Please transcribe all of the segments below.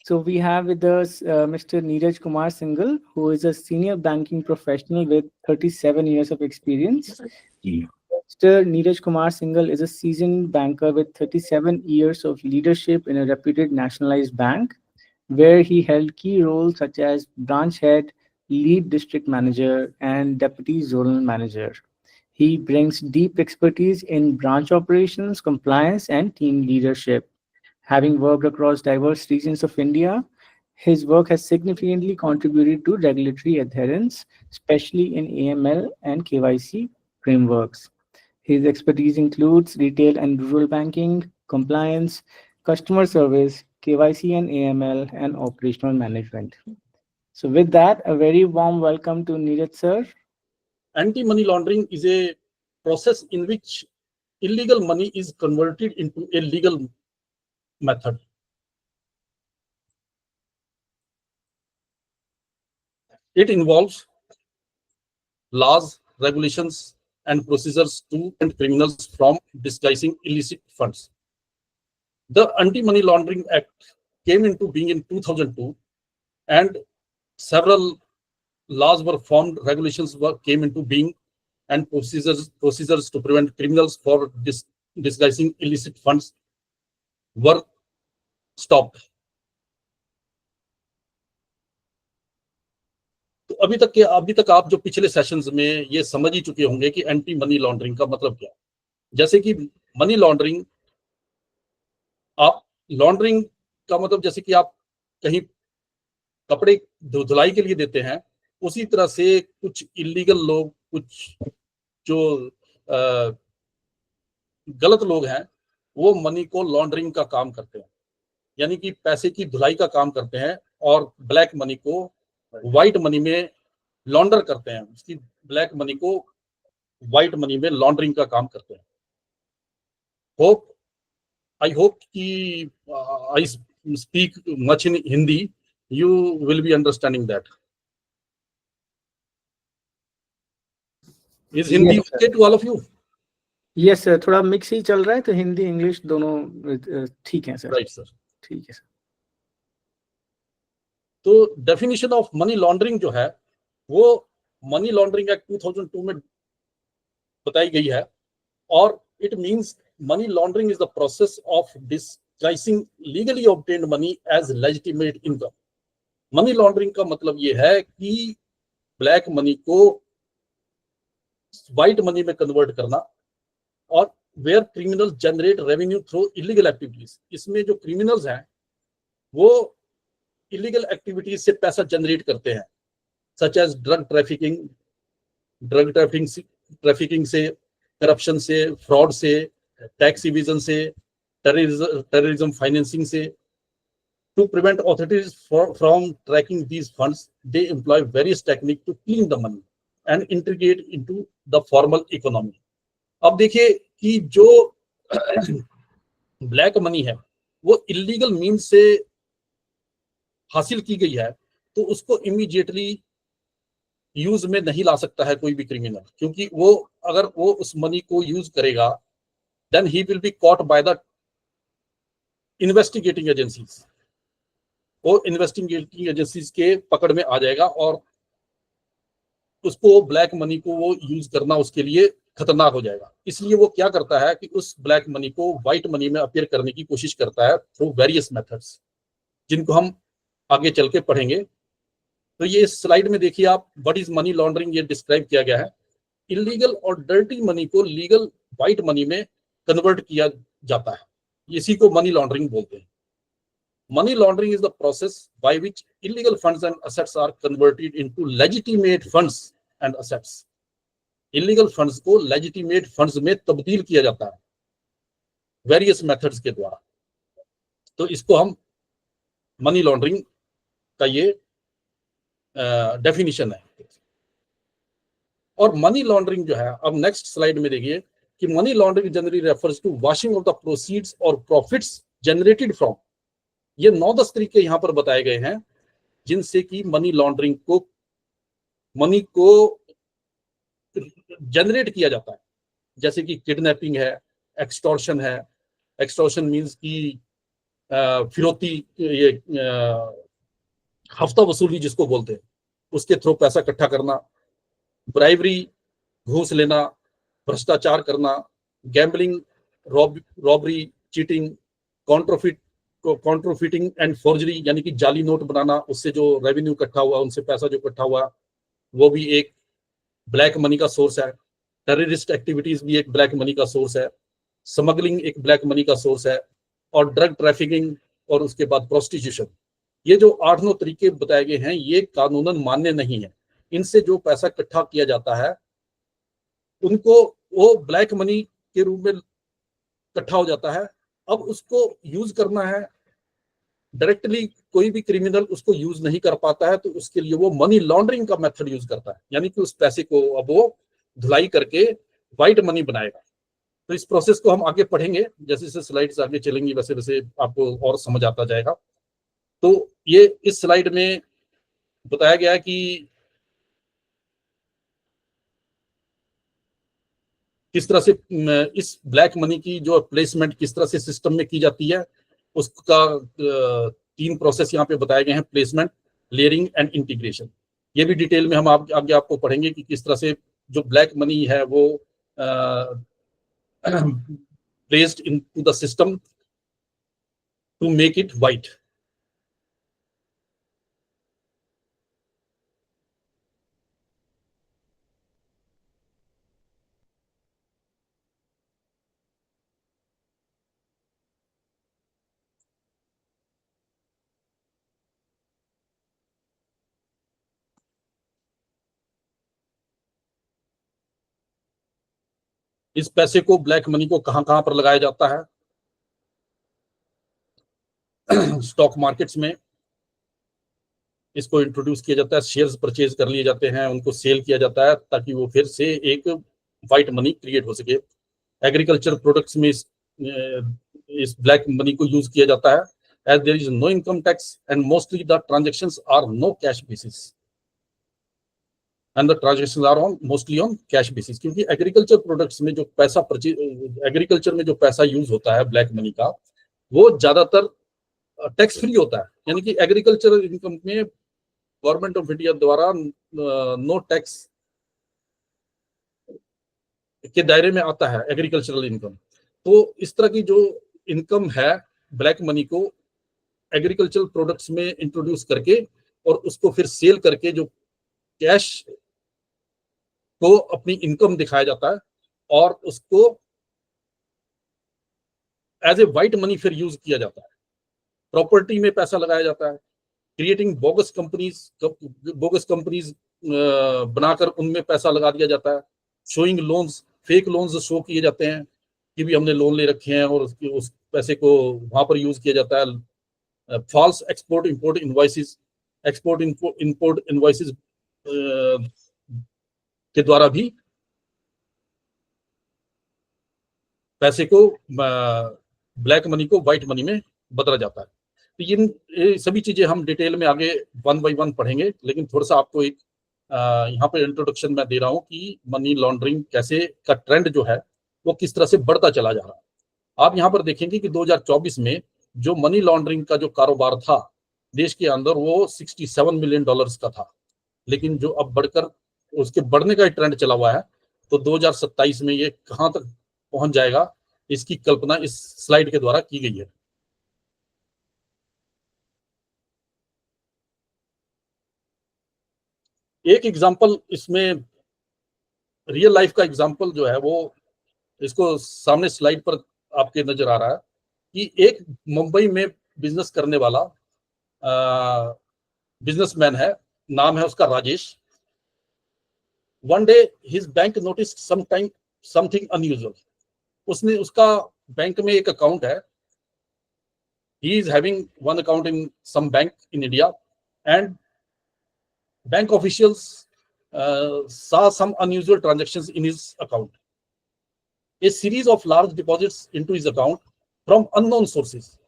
So we have with us Mr. Neeraj Kumar Singhal, who is a senior banking professional with 37 years of experience. Mr. Neeraj Kumar Singhal is a seasoned banker with 37 years of leadership in a reputed nationalized bank, where he held key roles such as branch head, lead district manager, and deputy zonal manager. He brings deep expertise in branch operations, compliance, and team leadership. Having worked across diverse regions of India, his work has significantly contributed to regulatory adherence, especially in AML and KYC frameworks. His expertise includes retail and rural banking, compliance, customer service, KYC and AML, and operational management. So, with that, a very warm welcome to Neeraj sir. Anti-money laundering is a process in which illegal money is converted into a legal method. It involves laws, regulations, and procedures to prevent criminals from disguising illicit funds. The Anti-Money Laundering Act came into being in 2002, and several laws were formed, regulations came into being, and procedures to prevent criminals for disguising illicit funds were stopped. तो अभी तक आप जो पिछले sessions में ये समझ ही चुके होंगे कि एंटी मनी लॉन्ड्रिंग का मतलब क्या है। जैसे कि मनी लॉन्ड्रिंग, आप लॉन्ड्रिंग का मतलब जैसे कि आप कहीं कपड़े धुलाई के लिए देते हैं, उसी तरह से कुछ इलीगल लोग, कुछ जो गलत लोग हैं, वो मनी को लॉन्ड्रिंग का काम करते हैं, यानी कि पैसे की धुलाई का काम करते हैं और ब्लैक मनी को व्हाइट मनी में लॉन्डर करते हैं, उसकी ब्लैक मनी को व्हाइट मनी में लॉन्ड्रिंग का काम करते हैं। I hope कि I speak much in Hindi, you will be understanding that. Is Hindi okay to all of you? Yes sir, थोड़ा मिक्स ही चल रहा है, तो हिंदी इंग्लिश दोनों ठीक है सर। राइट सर, ठीक है सर। तो डेफिनेशन ऑफ मनी लॉन्ड्रिंग जो है वो मनी लॉन्ड्रिंग एक्ट 2002 में बताई गई है, और it means money laundering is the process of disguising legally obtained money as legitimate income. Money laundering का मतलब ये है कि ब्लैक मनी को व्हाइट मनी में कन्वर्ट करना, और where criminal generate revenue through illegal activities. इसमें जो क्रिमिनल्स हैं वो इलीगल एक्टिविटीज से पैसा जनरेट करते हैं, सच एज ड्रग ट्रैफिकिंग से, करप्शन से, फ्रॉड से, टैक्स इविजन से, टेररिज्म फाइनेंसिंग से। To prevent authorities from tracking these funds, they employ various techniques to clean the money and integrate into the formal economy. अब देखिए कि जो black money है वो इलीगल मीन्स से हासिल की गई है, तो उसको इमीडिएटली यूज में नहीं ला सकता है कोई भी क्रिमिनल, क्योंकि वो अगर वो उस मनी को यूज करेगा, then he will be caught by the investigating agencies. वो इन्वेस्टिगेटिंग एजेंसीज के पकड़ में आ जाएगा और उसको ब्लैक मनी को वो यूज करना उसके लिए खतरनाक हो जाएगा। इसलिए वो क्या करता है कि उस ब्लैक मनी को व्हाइट मनी में अपीयर करने की कोशिश करता है थ्रू वेरियस मेथड्स, जिनको हम आगे चल के पढ़ेंगे। तो ये स्लाइड में देखिए आप, व्हाट इज मनी लॉन्ड्रिंग, ये डिस्क्राइब किया गया है। इलीगल और डर्टी मनी को लीगल व्हाइट मनी में कन्वर्ट किया जाता है, इसी को मनी लॉन्ड्रिंग बोलते हैं। Money laundering is the process by which illegal funds and assets are converted into legitimate funds and assets. Illegal funds को legitimate funds में तब्दील किया जाता है various methods के द्वारा। तो इसको हम मनी लॉन्ड्रिंग का ये डेफिनेशन है। और मनी लॉन्ड्रिंग जो है, अब नेक्स्ट स्लाइड में देखिए कि money laundering generally refers to washing of the proceeds और प्रॉफिट्स जनरेटेड फ्रॉम। ये 9-10 तरीके यहाँ पर बताए गए हैं जिनसे कि मनी लॉन्ड्रिंग को, मनी को जनरेट किया जाता है। जैसे कि किडनैपिंग है, एक्सटॉर्शन है। एक्सटॉर्शन मींस कि फिरौती, ये हफ्ता वसूली जिसको बोलते हैं, उसके थ्रू पैसा इकट्ठा करना, ब्राइवरी, घूस लेना, भ्रष्टाचार करना, gambling, robbery, cheating, counterfeit counterfeiting and forgery, यानी कि जाली नोट बनाना, उससे जो रेवेन्यू इकट्ठा हुआ, उनसे पैसा जो इकट्ठा हुआ, वो भी एक ब्लैक मनी का सोर्स है। टेररिस्ट एक्टिविटीज भी एक ब्लैक मनी का सोर्स है। स्मगलिंग एक ब्लैक मनी का सोर्स है। और ड्रग ट्रैफिकिंग और उसके बाद प्रोस्टिट्यूशन, ये जो 8-9 तरीके बताए गए हैं, ये कानूनन मान्य नहीं है। इनसे जो पैसा इकट्ठा किया जाता है उनको वो ब्लैक मनी के रूप में इकट्ठा हो जाता है। अब उसको यूज करना है, डायरेक्टली कोई भी क्रिमिनल उसको यूज नहीं कर पाता है, तो उसके लिए वो मनी लॉन्ड्रिंग का मेथड यूज करता है, यानी कि उस पैसे को अब वो धुलाई करके व्हाइट मनी बनाएगा। तो इस प्रोसेस को हम आगे पढ़ेंगे, जैसे जैसे स्लाइड्स आगे चलेंगी वैसे वैसे आपको और समझ आता जाएगा। तो ये इस स्लाइड में बताया गया है कि किस तरह से इस ब्लैक मनी की जो प्लेसमेंट किस तरह से सिस्टम में की जाती है, उसका 3 प्रोसेस यहाँ पे बताए गए हैं: प्लेसमेंट, लेयरिंग एंड इंटीग्रेशन। ये भी डिटेल में हम आगे आपको पढ़ेंगे कि किस तरह से जो ब्लैक मनी है वो placed into the system to make it white. इस पैसे को, ब्लैक मनी को कहां कहां पर लगाया जाता है? स्टॉक मार्केट्स में इसको इंट्रोड्यूस किया जाता है, शेयर्स परचेज कर लिए जाते हैं, उनको सेल किया जाता है ताकि वो फिर से एक व्हाइट मनी क्रिएट हो सके। एग्रीकल्चर प्रोडक्ट्स में इस ब्लैक मनी को यूज किया जाता है, as there is no income tax and mostly the transactions are no cash basis and the transactions are on mostly on cash basis. क्योंकि agriculture products में जो पैसा एग्रीकल्चर में जो पैसा यूज होता है ब्लैक मनी का, वो ज्यादातर टैक्स फ्री होता है, यानी कि एग्रीकल्चरल इनकम में गवर्नमेंट ऑफ इंडिया द्वारा नो टैक्स के दायरे में आता है एग्रीकल्चरल इनकम। तो इस तरह की जो इनकम है, ब्लैक मनी को एग्रीकल्चरल प्रोडक्ट्स में इंट्रोड्यूस करके और उसको फिर सेल करके जो कैश को अपनी इनकम दिखाया जाता है और उसको एज ए व्हाइट मनी फिर यूज किया जाता है। प्रॉपर्टी में पैसा लगाया जाता है, क्रिएटिंग बोगस कंपनीज बनाकर उनमें पैसा लगा दिया जाता है। Showing loans, fake loans show किए जाते हैं कि भी हमने लोन ले रखे हैं, और उस पैसे को वहां पर यूज किया जाता है। False export import invoices, export import invoices के द्वारा भी पैसे को, ब्लैक मनी को व्हाइट मनी में बदला जाता है। तो ये सभी चीजें हम डिटेल में आगे 1 बाय 1 पढ़ेंगे, लेकिन थोड़ा सा आपको एक यहाँ पे इंट्रोडक्शन मैं दे रहा हूँ कि मनी लॉन्ड्रिंग कैसे का ट्रेंड जो है वो किस तरह से बढ़ता चला जा रहा है। आप यहाँ पर देखेंगे कि 2024 में जो मनी लॉन्ड्रिंग का जो कारोबार था देश के अंदर, वो $67 मिलियन का था, लेकिन जो अब बढ़कर उसके बढ़ने का ट्रेंड चला हुआ है, तो 2027 में ये कहाँ तक पहुंच जाएगा, इसकी कल्पना इस स्लाइड के द्वारा की गई है। एक एग्जांपल इसमें, रियल लाइफ का एग्जांपल जो है वो इसको सामने स्लाइड पर आपके नजर आ रहा है कि एक मुंबई में बिजनेस करने वाला बिजनेसमैन है, नाम है उसका Rajesh. One day his bank notice something unusual. उसने, उसका बैंक में एक अकाउंट है, he is having one account in some bank in India, and bank officials saw some unusual transactions in his account. A series of large deposits into his account from unknown sources.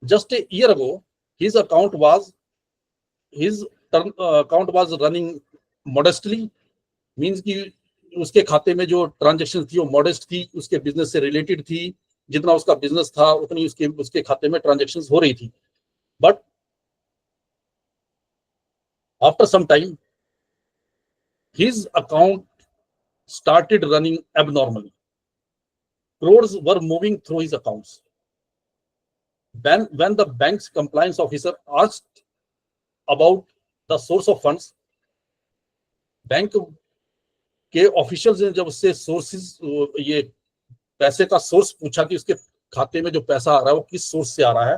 Just a year ago, his account was running modestly, means कि उसके खाते में जो transaction थी वो modest थी, उसके business से रिलेटेड थी, जितना उसका बिजनेस था उतनी उसके खाते में ट्रांजेक्शन्स हो रही थी। But after some time his account started running abnormally. Crores were moving through his accounts. When the bank's compliance officer asked about the source of funds, bank के ऑफिशियल्स ने जब उससे सोर्सेज, ये पैसे का सोर्स पूछा कि उसके खाते में जो पैसा आ रहा है वो किस सोर्स से आ रहा है,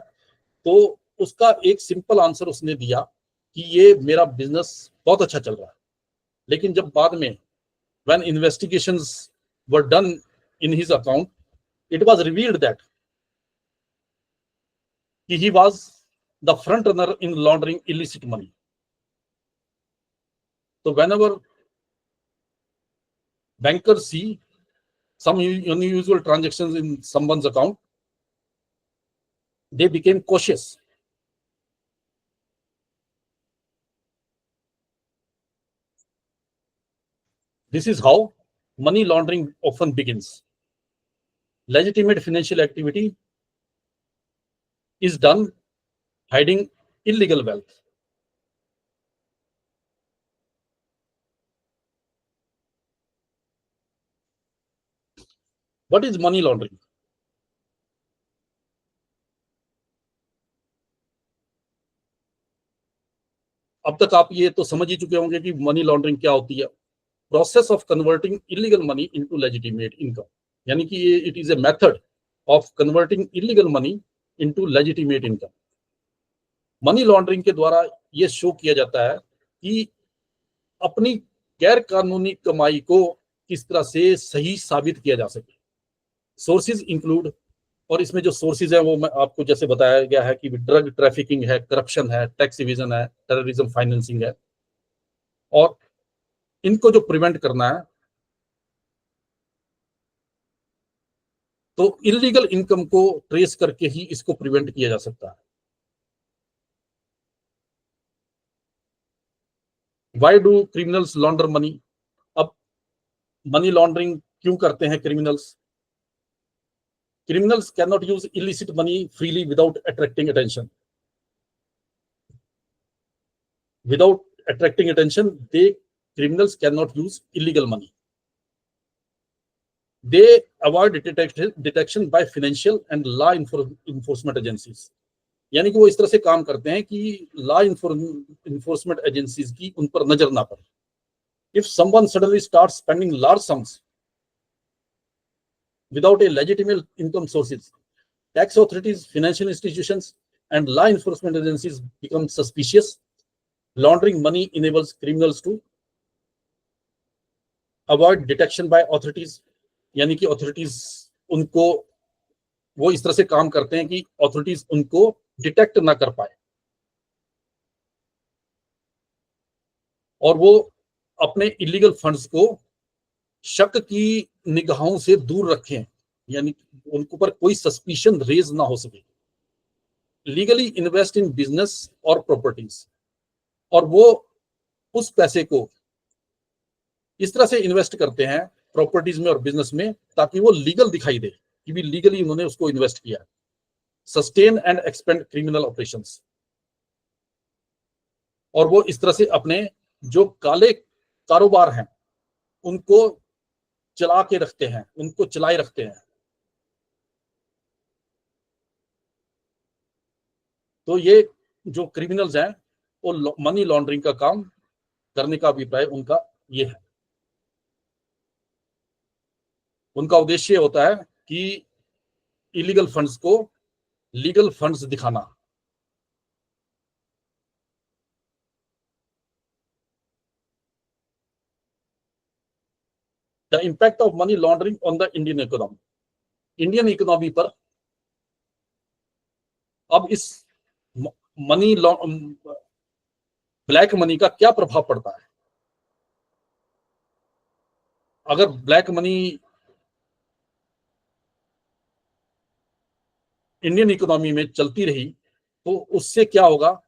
तो उसका एक सिंपल आंसर उसने दिया कि ये मेरा बिजनेस बहुत अच्छा चल रहा है। लेकिन जब बाद में when investigations were done in his account, it was revealed that he was the front runner in laundering illicit money. So whenever bankers see some unusual transactions in someone's account, they became cautious. This is how money laundering often begins. Legitimate financial activity is done hiding illegal wealth. What is money laundering? अब तक आप ये तो समझ ही चुके होंगे कि money laundering क्या होती है। Process of converting illegal money into legitimate income, यानी कि ये it is a method of converting illegal money into legitimate income. Money laundering के द्वारा ये शो किया जाता है कि अपनी गैर कानूनी कमाई को किस तरह से सही साबित किया जा सके। सोर्सेज इंक्लूड, और इसमें जो सोर्सेज है वो मैं आपको जैसे बताया गया है कि ड्रग ट्रैफिकिंग है, करप्शन है, टैक्स इवेजन है, टेररिज्म फाइनेंसिंग है, और इनको जो प्रिवेंट करना है तो इलीगल इनकम को ट्रेस करके ही इसको प्रिवेंट किया जा सकता है। Why do criminals लॉन्डर money? अब मनी लॉन्ड्रिंग क्यों करते हैं criminals? Criminals cannot use illicit money freely without attracting attention. Without attracting attention, criminals cannot use illegal money. They avoid detection by financial and law enforcement agencies. यानी कि वो इस तरह से काम करते हैं कि लॉ enforcement agencies की उन पर नजर ना पड़े। If someone suddenly starts spending large sums without a legitimate income sources, tax authorities, financial institutions, and law enforcement agencies become suspicious. Laundering money enables criminals to avoid detection by authorities, यानी कि authorities उनको वो इस तरह से काम करते हैं कि authorities उनको डिटेक्ट ना कर पाए और वो अपने इलीगल फंड्स को शक की निगाहों से दूर रखें, यानी उनको पर कोई सस्पिशन रेज ना हो सके। लीगली इन्वेस्ट इन बिजनेस और प्रॉपर्टीज, और वो उस पैसे को इस तरह से इन्वेस्ट करते हैं प्रॉपर्टीज में और बिजनेस में ताकि वो लीगल दिखाई दे कि भी लीगली उन्होंने उसको इन्वेस्ट किया। Sustain and expand criminal operations, और वो इस तरह से अपने जो काले कारोबार हैं उनको चला के रखते हैं, उनको चलाए रखते हैं। तो ये जो क्रिमिनल्स हैं वो मनी लॉन्ड्रिंग का काम करने का अभिप्राय उनका ये है। उनका उद्देश्य होता है कि इलीगल फंड्स को लीगल फंड्स दिखाना। The impact of money laundering on the Indian economy, Indian economy पर अब इस मनी ब्लैक मनी का क्या प्रभाव पड़ता है। अगर ब्लैक मनी इंडियन इकोनॉमी में चलती रही तो उससे क्या होगा?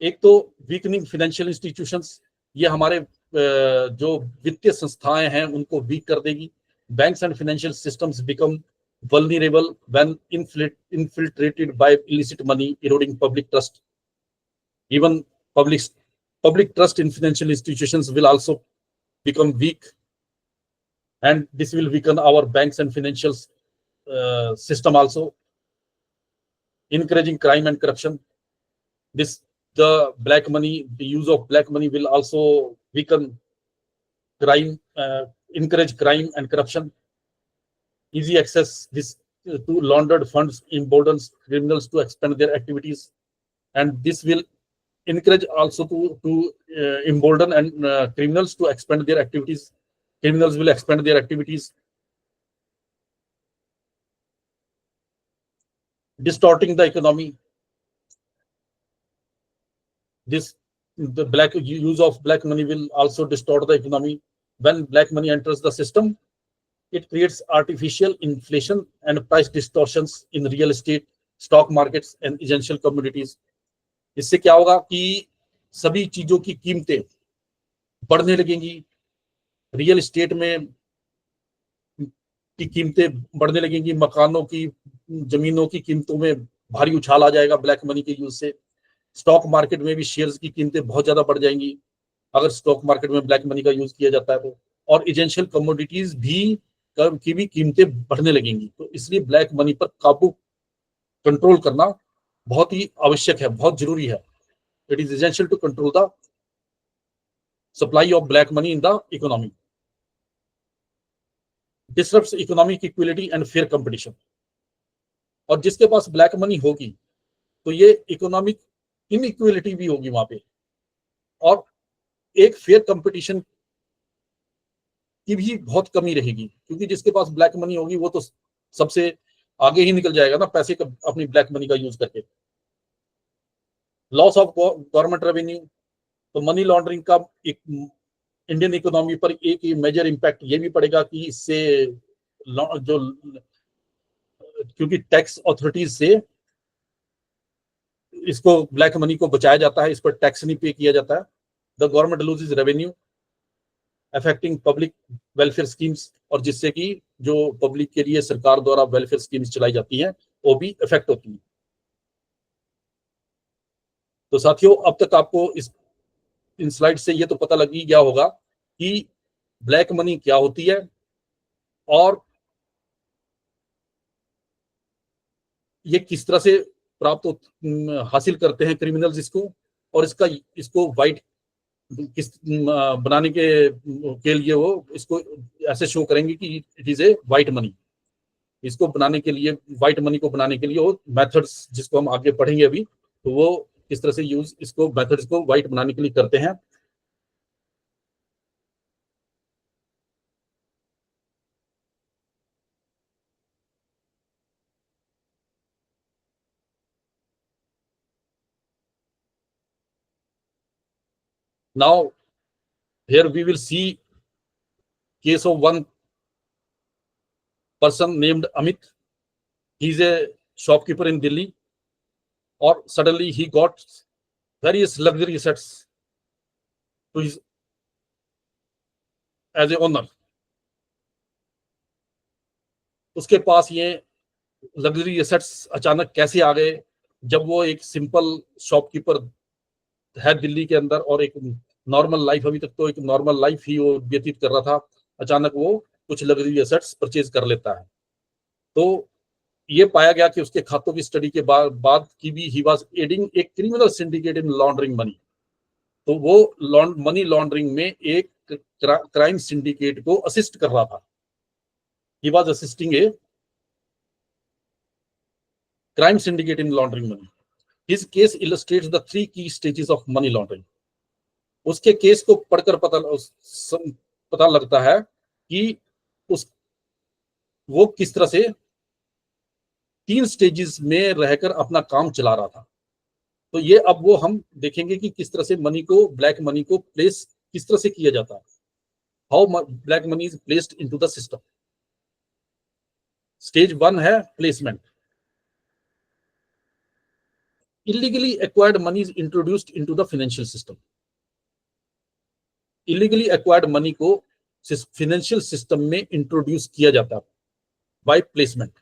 एक तो वीकनिंग फाइनेंशियल इंस्टीट्यूशंस, ये हमारे जो वित्तीय संस्थाएं हैं उनको वीक कर देगी। banks and financial systems become vulnerable when infiltrated by illicit money, eroding public trust. Even public trust in financial institutions will also become weak, and this will weaken our banks and financial system also, encouraging crime and corruption. The use of black money will also weaken crime, encourage crime and corruption. Easy access to laundered funds emboldens criminals to expand their activities, and this will encourage also to embolden and criminals to expand their activities. Criminals will expand their activities, distorting the economy. The use of black money will also distort the economy. When black money enters the system, it creates artificial inflation and price distortions in real estate, stock markets and essential commodities. इससे क्या होगा कि सभी चीजों की कीमतें बढ़ने लगेंगी, रियल एस्टेट में की कीमतें बढ़ने लगेंगी, मकानों की, जमीनों की कीमतों में भारी उछाल आ जाएगा ब्लैक मनी के यूज से। स्टॉक मार्केट में भी शेयर्स की कीमतें बहुत ज्यादा बढ़ जाएंगी अगर स्टॉक मार्केट में ब्लैक मनी का यूज किया जाता है तो, और एसेंशियल कमोडिटीज की भी कीमतें बढ़ने लगेंगी। तो इसलिए ब्लैक मनी पर काबू कंट्रोल करना बहुत ही आवश्यक है, बहुत जरूरी है। It is essential to control the supply of black money in the economy, disrupts economic equality and fair competition. और जिसके पास ब्लैक मनी होगी तो ये इकोनॉमिक इनइक्विलिटी भी होगी वहां पे, और एक फेयर कंपटीशन की भी बहुत कमी रहेगी, क्योंकि जिसके पास ब्लैक मनी होगी वो तो सबसे आगे ही निकल जाएगा ना पैसे का, अपनी ब्लैक मनी का यूज करके। लॉस ऑफ गवर्नमेंट रेवेन्यू, तो मनी लॉन्ड्रिंग का एक इंडियन इकोनॉमी पर एक मेजर इम्पैक्ट ये भी पड़ेगा कि इससे जो, क्योंकि टैक्स अथॉरिटीज से इसको ब्लैक मनी को बचाया जाता है, इस पर टैक्स नहीं पे किया जाता है। The government loses revenue affecting public welfare schemes, और जिससे कि जो पब्लिक के लिए सरकार द्वारा वेलफेयर स्कीम्स चलाई जाती हैं वो भी इफेक्ट होती है। तो साथियों, अब तक आपको इन स्लाइड से ये तो पता लग ही गया होगा कि ब्लैक मनी क्या होती है और ये किस तरह से हासिल करते हैं क्रिमिनल्स इसको, और इसको वाइट किस बनाने के लिए वो इसको ऐसे शो करेंगे कि it is a white money. इसको बनाने के लिए, वाइट मनी को बनाने के लिए वो मेथड्स जिसको हम आगे पढ़ेंगे अभी, तो वो किस तरह से यूज इसको मेथड्स को वाइट बनाने के लिए करते हैं। Now here we will see case of one person named Amit. He is a shopkeeper in Delhi, or suddenly he got various luxury assets to his as a owner. उसके पास ये luxury assets अचानक कैसे आ गए, जब वो एक simple shopkeeper है दिल्ली के अंदर और एक नॉर्मल लाइफ, अभी तक तो एक नॉर्मल लाइफ ही वो व्यतीत कर रहा था, अचानक वो कुछ लग्जरी एसेट्स परचेज कर लेता है। तो ये पाया गया कि उसके खातों की स्टडी के बाद की भी he was adding a criminal syndicate in laundering money. तो वो मनी लॉन्ड्रिंग में एक क्राइम सिंडिकेट को असिस्ट कर रहा था। He was assisting A crime syndicate in laundering money. His case illustrates the 3 key stages of money laundering. उसके case को पढ़कर पता लगता है कि वो किस तरह से 3 स्टेजेस में रहकर अपना काम चला रहा था। तो ये अब वो हम देखेंगे कि किस तरह से मनी को, ब्लैक मनी को प्लेस किस तरह से किया जाता है, how black money is placed into the system. Stage 1 है placement. Illegally acquired money is introduced into the financial system. Illegally acquired money को फाइनेंशियल सिस्टम में इंट्रोड्यूस किया जाता है by placement.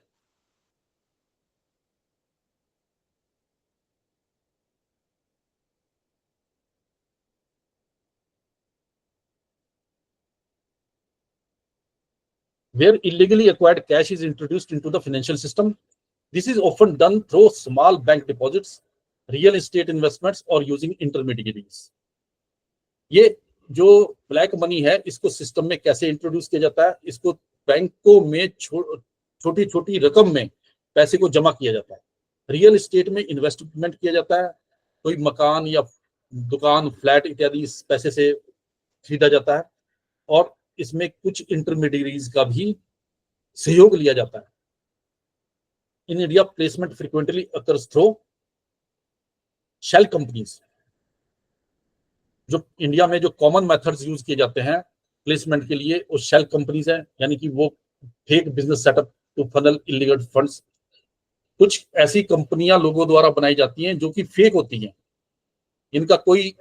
Where illegally acquired cash is introduced into the financial system, this is often done through small bank deposits, real estate investments or using intermediaries. ये जो black money है इसको system में कैसे इंट्रोड्यूस किया जाता है? इसको बैंकों में छोटी छोटी रकम में पैसे को जमा किया जाता है, रियल एस्टेट में इन्वेस्टमेंट किया जाता है, कोई मकान या दुकान फ्लैट इत्यादि इस पैसे से खरीदा जाता है, और इसमें कुछ इंटरमीडियरीज का भी सहयोग लिया जाता है। In India placement frequently occurs through shell companies. जो इंडिया में जो कॉमन मेथड्स यूज किए जाते हैं प्लेसमेंट के लिए वो शेल कंपनीज हैं, यानी कि वो fake business setup to funnel illegal funds. कुछ ऐसी कंपनियां लोगों द्वारा बनाई जाती हैं जो कि फेक होती हैं, इनका कोई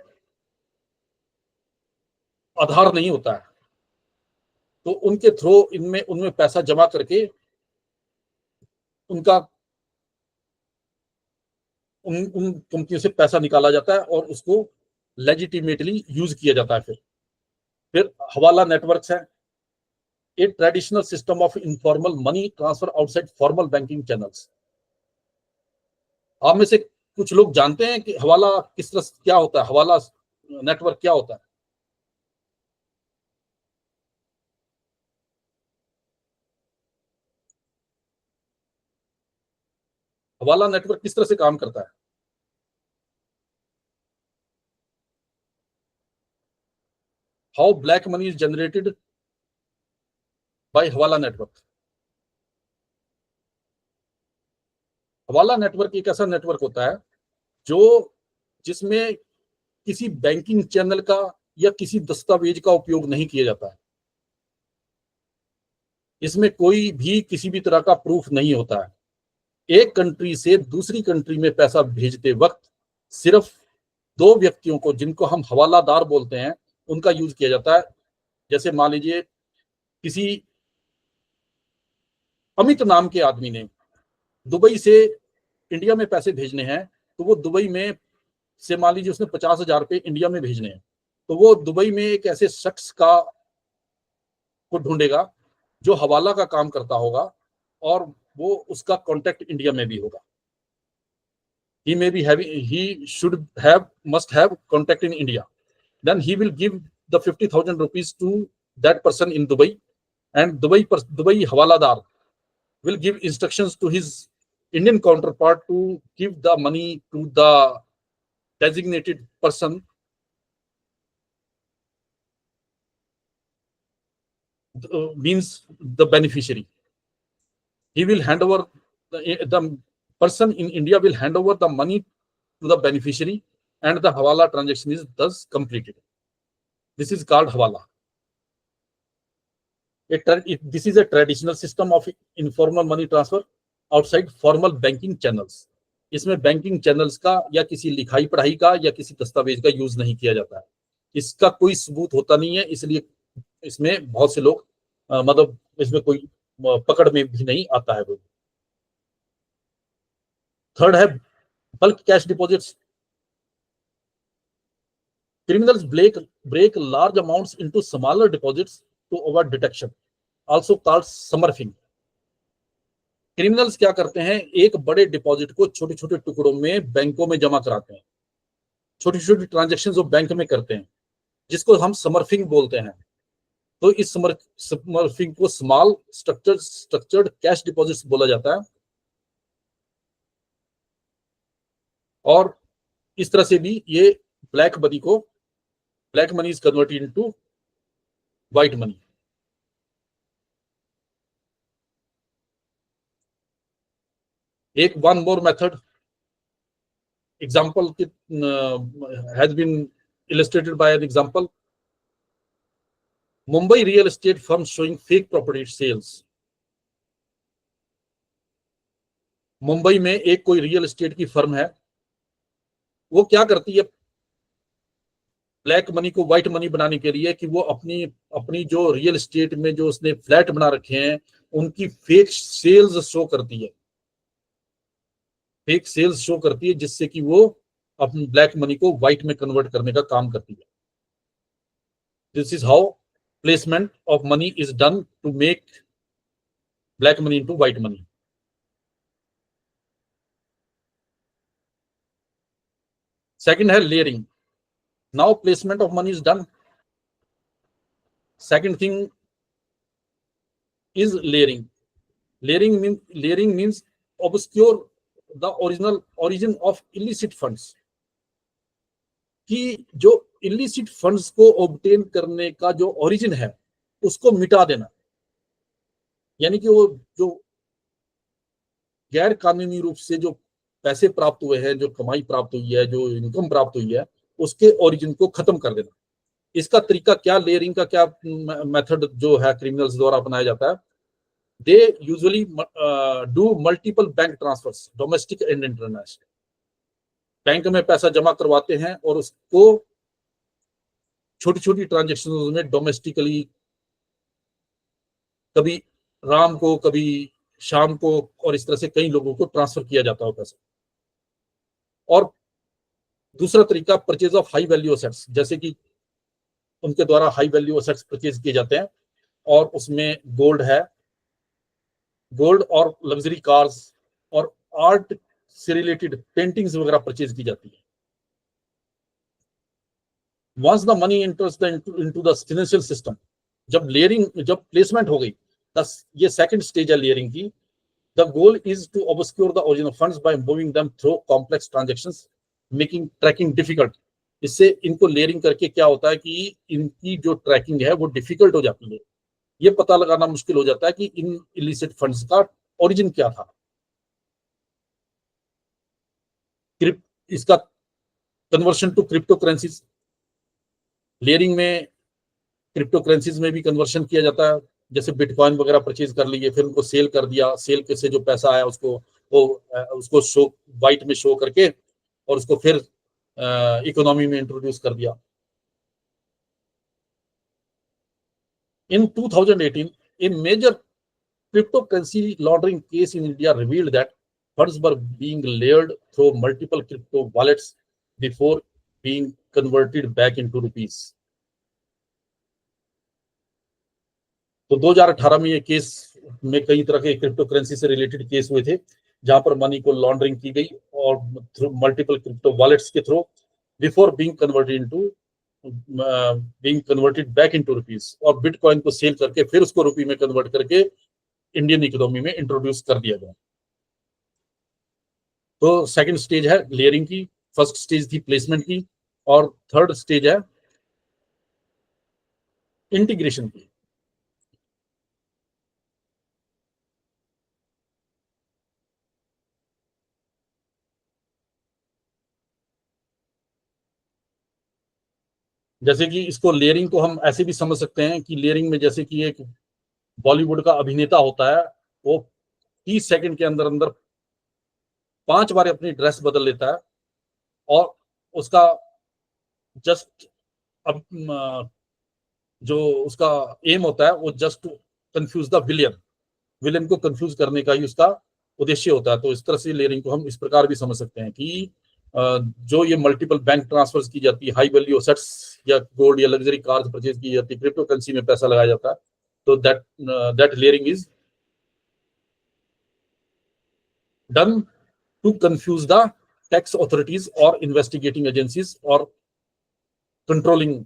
आधार नहीं होता है, तो उनके थ्रू इनमें उनमें पैसा जमा करके उनका उन कंपनियों से पैसा निकाला जाता है और उसको लेजिटिमेटली यूज किया जाता है। फिर हवाला नेटवर्क्स है, ए traditional system of informal money transfer outside formal banking channels. आप में से कुछ लोग जानते हैं कि हवाला किस तरह क्या होता है, हवाला नेटवर्क क्या होता है? हवाला नेटवर्क किस तरह से काम करता है? How black money is generated by हवाला नेटवर्क। हवाला नेटवर्क एक ऐसा नेटवर्क होता है जो जिसमें किसी बैंकिंग चैनल का या किसी दस्तावेज का उपयोग नहीं किया जाता है। इसमें कोई भी किसी भी तरह का प्रूफ नहीं होता है। एक कंट्री से दूसरी कंट्री में पैसा भेजते वक्त सिर्फ दो व्यक्तियों को, जिनको हम हवालादार बोलते हैं, उनका यूज किया जाता है। जैसे मान लीजिए किसी अमित नाम के आदमी ने दुबई से इंडिया में पैसे भेजने हैं, तो वो दुबई में से मान लीजिए उसने 50,000 रुपये इंडिया में भेजने हैं, तो वो दुबई में एक ऐसे शख्स को ढूंढेगा जो हवाला का काम करता होगा और वो उसका कॉन्टेक्ट इंडिया में भी होगा। he should have must have contact in India. Then he will give the 50,000 rupees to that person in Dubai, and Dubai havaladar will give instructions to his Indian counterpart to give the money to the designated person, means the beneficiary. He will hand over the person in India will hand over the money to the beneficiary, and the hawala transaction is thus completed. This is called hawala. This is a traditional system of informal money transfer outside formal banking channels. इसमें banking channels का या किसी लिखाई पढ़ाई का या किसी दस्तावेज का यूज नहीं किया जाता है। इसका कोई सबूत होता नहीं है, इसलिए इसमें बहुत से लोग मतलब इसमें कोई पकड़ में भी नहीं आता है। थर्ड है bulk cash deposits. Criminals break large amounts into smaller deposits to avoid detection, also called smurfing. Criminals क्या करते हैं, एक बड़े डिपॉजिट को छोटे छोटे टुकड़ों में बैंकों में जमा कराते हैं, छोटी छोटी ट्रांजेक्शन वो बैंक में करते हैं, जिसको हम समर्फिंग बोलते हैं। तो इस समर्फिंग को स्मॉल स्ट्रक्चर्ड कैश डिपॉजिट्स बोला जाता है। और इस तरह से भी ये black money is converted into white money. एक one more method example has been illustrated by an example. Mumbai real estate firms showing fake property sales. Mumbai में एक कोई रियल एस्टेट की फर्म है, वो क्या करती है, ब्लैक मनी को व्हाइट मनी बनाने के लिए कि वो अपनी अपनी जो रियल एस्टेट में जो उसने फ्लैट बना रखे हैं उनकी फेक सेल्स शो करती है, फेक सेल्स शो करती है, जिससे कि वो अपनी ब्लैक मनी को व्हाइट में कन्वर्ट करने का काम करती है। This is how placement of money is done to make black money into white money. Second है layering. Now placement of money is done. Second thing is layering. Layering means obscure the original origin of illicit funds, कि जो illicit funds को obtain करने का जो origin है उसको मिटा देना, यानी कि वो जो गैर कानूनी रूप से जो पैसे प्राप्त हुए हैं, जो कमाई प्राप्त हुई है, जो इनकम प्राप्त हुई है, उसके ओरिजिन को खत्म कर देना। इसका तरीका क्या, लेयरिंग का क्या मेथड जो है क्रिमिनल्स द्वारा अपनाया जाता है, they usually do multiple bank transfers, domestic and international। Bank में पैसा जमा करवाते हैं और उसको छोटी छोटी ट्रांजेक्शन में डोमेस्टिकली, कभी राम को कभी शाम को, और इस तरह से कई लोगों को ट्रांसफर किया जाता है पैसा। और दूसरा तरीका purchase of high value assets, जैसे कि उनके द्वारा हाई वैल्यू एसेट्स परचेज किए जाते हैं और उसमें गोल्ड है, गोल्ड और लग्जरी कार्स और आर्ट से रिलेटेड पेंटिंग्स वगैरह परचेज की जाती है। Once the money enters into the financial system, जब प्लेसमेंट हो गई, ये सेकंड स्टेज है लेयरिंग की। The goal is to obscure the original funds by moving them through complex transactions making tracking difficult. इससे इनको लेयरिंग करके क्या होता है कि इनकी जो ट्रैकिंग है वो डिफिकल्ट हो जाती है, ये पता लगाना मुश्किल हो जाता है कि इन इलिसिट फंड्स का ओरिजिन क्या था। इसका conversion to crypto currencies, layering में क्रिप्टो करेंसीज में भी कन्वर्शन किया जाता है, जैसे बिटकॉइन वगैरह परचेज कर लिए, फिर उनको सेल कर दिया, सेल से जो पैसा आया उसको शो वाइट में शो करके और उसको फिर इकोनॉमी में इंट्रोड्यूस कर दिया। In 2018, a major cryptocurrency laundering case in India revealed that funds were being layered through multiple crypto wallets before being converted back into rupees. तो 2018 में ये केस में कई तरह के क्रिप्टो करेंसी से रिलेटेड केस हुए थे, जहां पर मनी को लॉन्ड्रिंग की गई और थ्रू मल्टीपल क्रिप्टो वॉलेट्स के through before being converted back into rupees, और बिटकॉइन को सेल करके फिर उसको रुपी में कन्वर्ट करके इंडियन इकोनॉमी में इंट्रोड्यूस कर दिया गया। तो सेकंड स्टेज है लेयरिंग की, फर्स्ट स्टेज थी प्लेसमेंट की, और थर्ड स्टेज है इंटीग्रेशन की। जैसे कि इसको लेयरिंग को हम ऐसे भी समझ सकते हैं कि लेयरिंग में जैसे कि एक बॉलीवुड का अभिनेता होता है, वो 30 सेकंड के अंदर अंदर 5 बार अपनी ड्रेस बदल लेता है और उसका जस्ट अब जो उसका एम होता है वो just to confuse the villain को कंफ्यूज करने का ही उसका उद्देश्य होता है। तो इस तरह से लेयरिंग को हम इस प्रकार भी समझ सकते हैं कि जो ये मल्टीपल बैंक ट्रांसफर्स की जाती है, हाई वैल्यू एसेट्स या गोल्ड या लग्जरी कार्स परचेज की जाती है, क्रिप्टो करेंसी में पैसा लगाया जाता है, तो that layering is done to confuse the tax authorities और इन्वेस्टिगेटिंग एजेंसीज और कंट्रोलिंग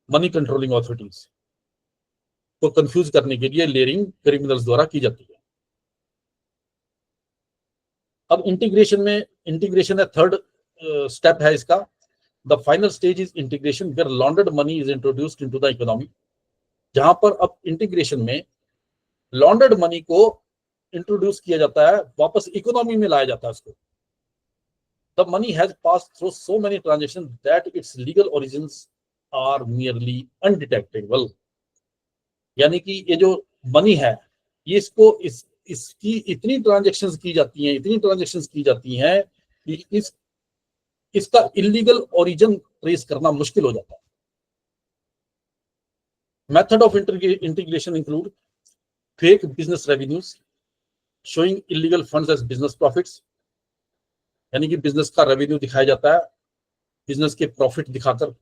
मनी कंट्रोलिंग अथॉरिटीज को कंफ्यूज करने के लिए लेयरिंग क्रिमिनल्स द्वारा की जाती है। अब इंटीग्रेशन है थर्ड स्टेप है इसका। The final stage is integration where laundered money is introduced into the economy, जहां पर अब इंटीग्रेशन में लॉन्डर्ड मनी को इंट्रोड्यूस किया जाता है, वापस इकोनॉमी में लाया जाता है उसको। The money has passed through so many transaction that its legal origins are merely undetectable, यानी कि ये जो मनी है ये इसकी इतनी ट्रांजैक्शंस की जाती हैं कि इसका इलीगल ओरिजिन ट्रेस करना मुश्किल हो जाता है। Method of integration include fake business revenues, showing illegal funds as business profits, यानी कि बिजनेस का रेवेन्यू दिखाया जाता है बिजनेस के प्रॉफिट दिखाकर,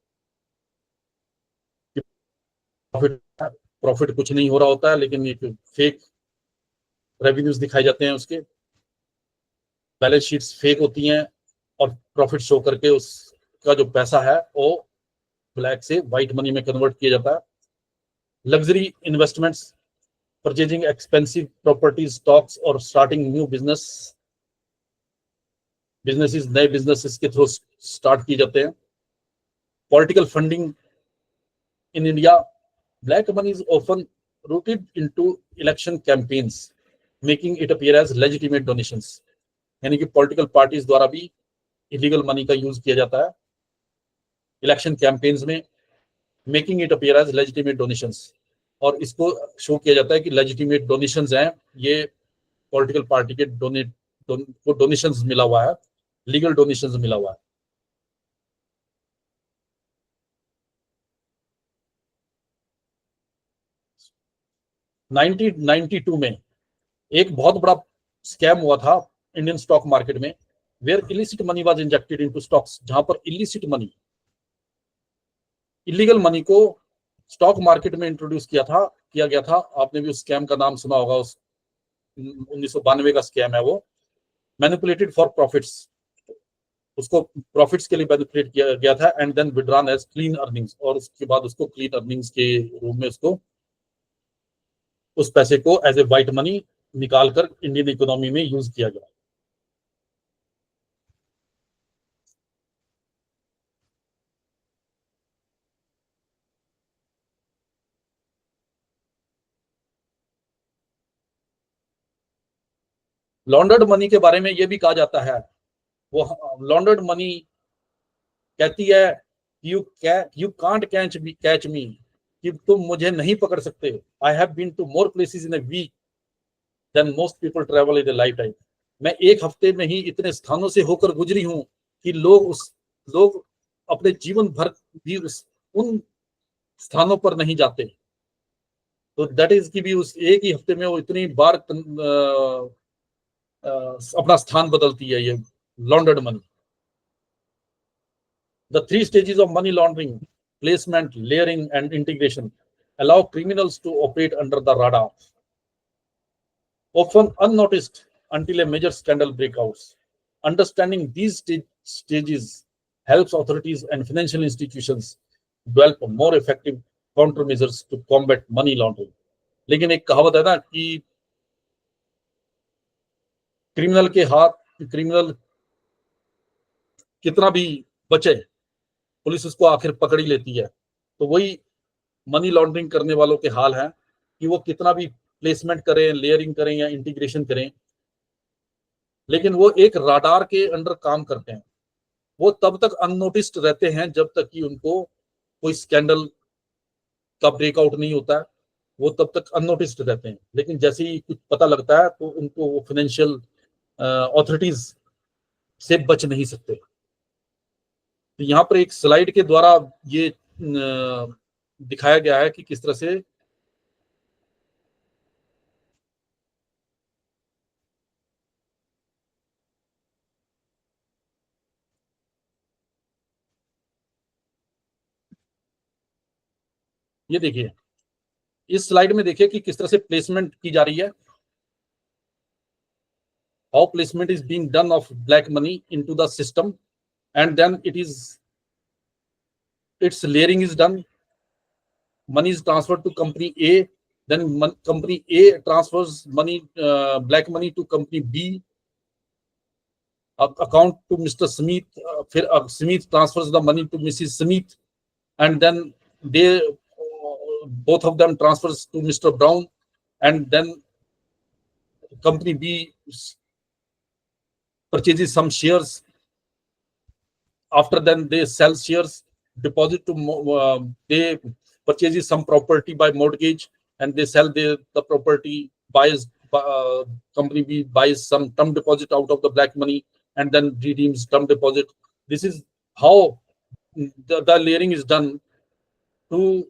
प्रॉफिट कुछ नहीं हो रहा होता है लेकिन एक फेक रेवेन्यूज दिखाए जाते हैं, उसके बैलेंस शीट्स फेक होती हैं और प्रॉफिट शो करके उसका जो पैसा है वो ब्लैक से व्हाइट मनी में कन्वर्ट किया जाता है। Luxury investments, purchasing expensive properties, stocks और स्टार्टिंग न्यू बिजनेसेस नए बिजनेसेस के थ्रू स्टार्ट किए जाते हैं। Political funding in India, black money is often routed into election campaigns, making it appear as legitimate donations, यानी कि पॉलिटिकल पार्टीज द्वारा भी इलीगल मनी का यूज किया जाता है इलेक्शन कैंपेन्स में, making it appear as legitimate donations, और इसको शो किया जाता है कि लेजिटिमेट डोनेशंस हैं, ये पॉलिटिकल पार्टी के डोनेशंस मिला हुआ है, लीगल डोनेशंस मिला हुआ है। नाइनटीन 92 में एक बहुत बड़ा स्कैम हुआ था इंडियन स्टॉक मार्केट में, where illicit money was injected into stocks, जहां पर इलिसिट मनी, इलीगल मनी को स्टॉक मार्केट में इंट्रोड्यूस किया गया था। आपने भी उस स्कैम का नाम सुना होगा, उस 1992 का स्कैम है वो। मैनिपुलेटेड फॉर प्रॉफिट्स, उसको प्रॉफिट्स के लिए मैनिपुलेट किया गया था, and then withdrawn as clean earnings, और उसके बाद उसको क्लीन अर्निंग्स के रूप में उसको उस पैसे को एज ए व्हाइट मनी निकालकर इंडियन इकोनॉमी में यूज किया गया। लॉन्डर्ड मनी के बारे में यह भी कहा जाता है, वो लॉन्डर्ड मनी कहती है यू कांट कैच मी, कि तुम मुझे नहीं पकड़ सकते। I have been to more places in a week than most people travel in a lifetime, मैं एक हफ्ते में ही इतने स्थानों से होकर गुजरी हूं कि लोग अपने जीवन भर भी उन स्थानों पर नहीं जाते। तो दैट इज कि भी उस एक ही हफ्ते में वो इतनी बार अपना स्थान बदलती है ये लॉन्डर्ड money. The 3 stages of money laundering, placement, layering and integration, allow criminals to operate under the radar, often unnoticed until a major scandal breaks. Understanding these stages helps authorities and financial institutions develop more effective countermeasures to combat money laundering. लेकिन एक कहावत है ना कि criminal कितना भी बचे, police उसको आखिर पकड़ ही लेती है। तो वही मनी लॉन्ड्रिंग करने वालों के हाल है कि वो कितना भी प्लेसमेंट करें, लेयरिंग करें या इंटीग्रेशन करें, लेकिन वो एक राडार के अंडर काम करते हैं। वो तब तक अननोटिस्ड रहते हैं जब तक कि उनको कोई स्कैंडल का ब्रेकआउट नहीं होता है, वो तब तक अननोटिस्ड रहते हैं। लेकिन जैसे ही कुछ पता लगता है तो उनको वो फाइनेंशियल अथॉरिटीज से बच नहीं सकते। तो यहाँ पर एक स्लाइड के द्वारा ये दिखाया गया है कि किस तरह से ये देखिए, इस स्लाइड में देखिए कि किस तरह से प्लेसमेंट की जा रही है, how placement is being done of black money into the system, and then its layering is done, money is transferred to company A, then company A transfers money, black money to company B, account to Mr. Smith, Smith transfers the money to Mrs. Smith, and then they both of them transfers to Mr. Brown, and then company B purchases some shares. After then they sell shares, deposit to they purchases some property by mortgage, and they sell the property, buys company B buys some term deposit out of the black money and then redeems term deposit. This is how the layering is done to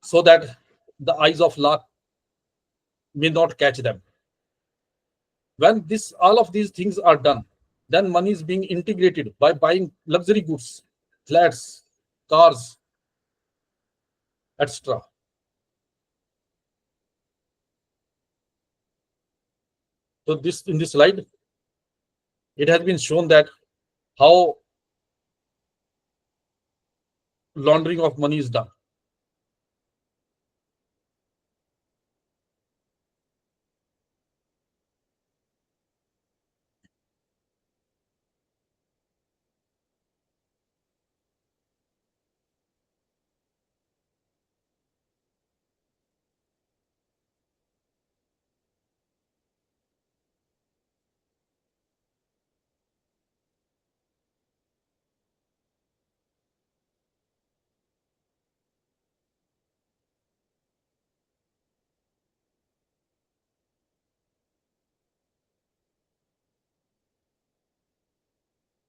so that the eyes of law may not catch them. When all of these things are done, then money is being integrated by buying luxury goods, flats, cars, etc. So in this slide, it has been shown that how laundering of money is done.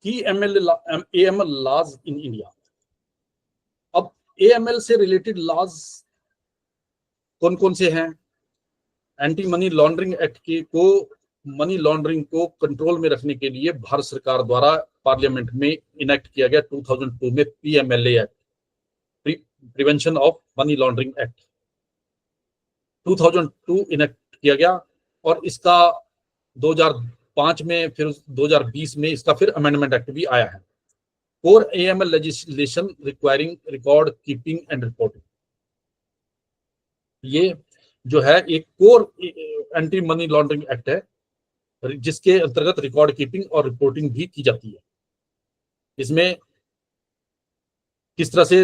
Key AML laws in India. अब AML से related laws कौन कौन से हैं? Anti money laundering act को money laundering को control में रखने के लिए भारत सरकार द्वारा पार्लियामेंट में इनेक्ट किया गया 2002 में PMLA act, prevention of money laundering act 2002 enact किया गया, और इसका 2005 में फिर 2020 में इसका फिर अमेंडमेंट एक्ट भी आया है। Core AML legislation requiring record keeping and reporting, ये जो है एक core anti money laundering act है जिसके अंतर्गत रिकॉर्ड कीपिंग और रिपोर्टिंग भी की जाती है। इसमें किस तरह से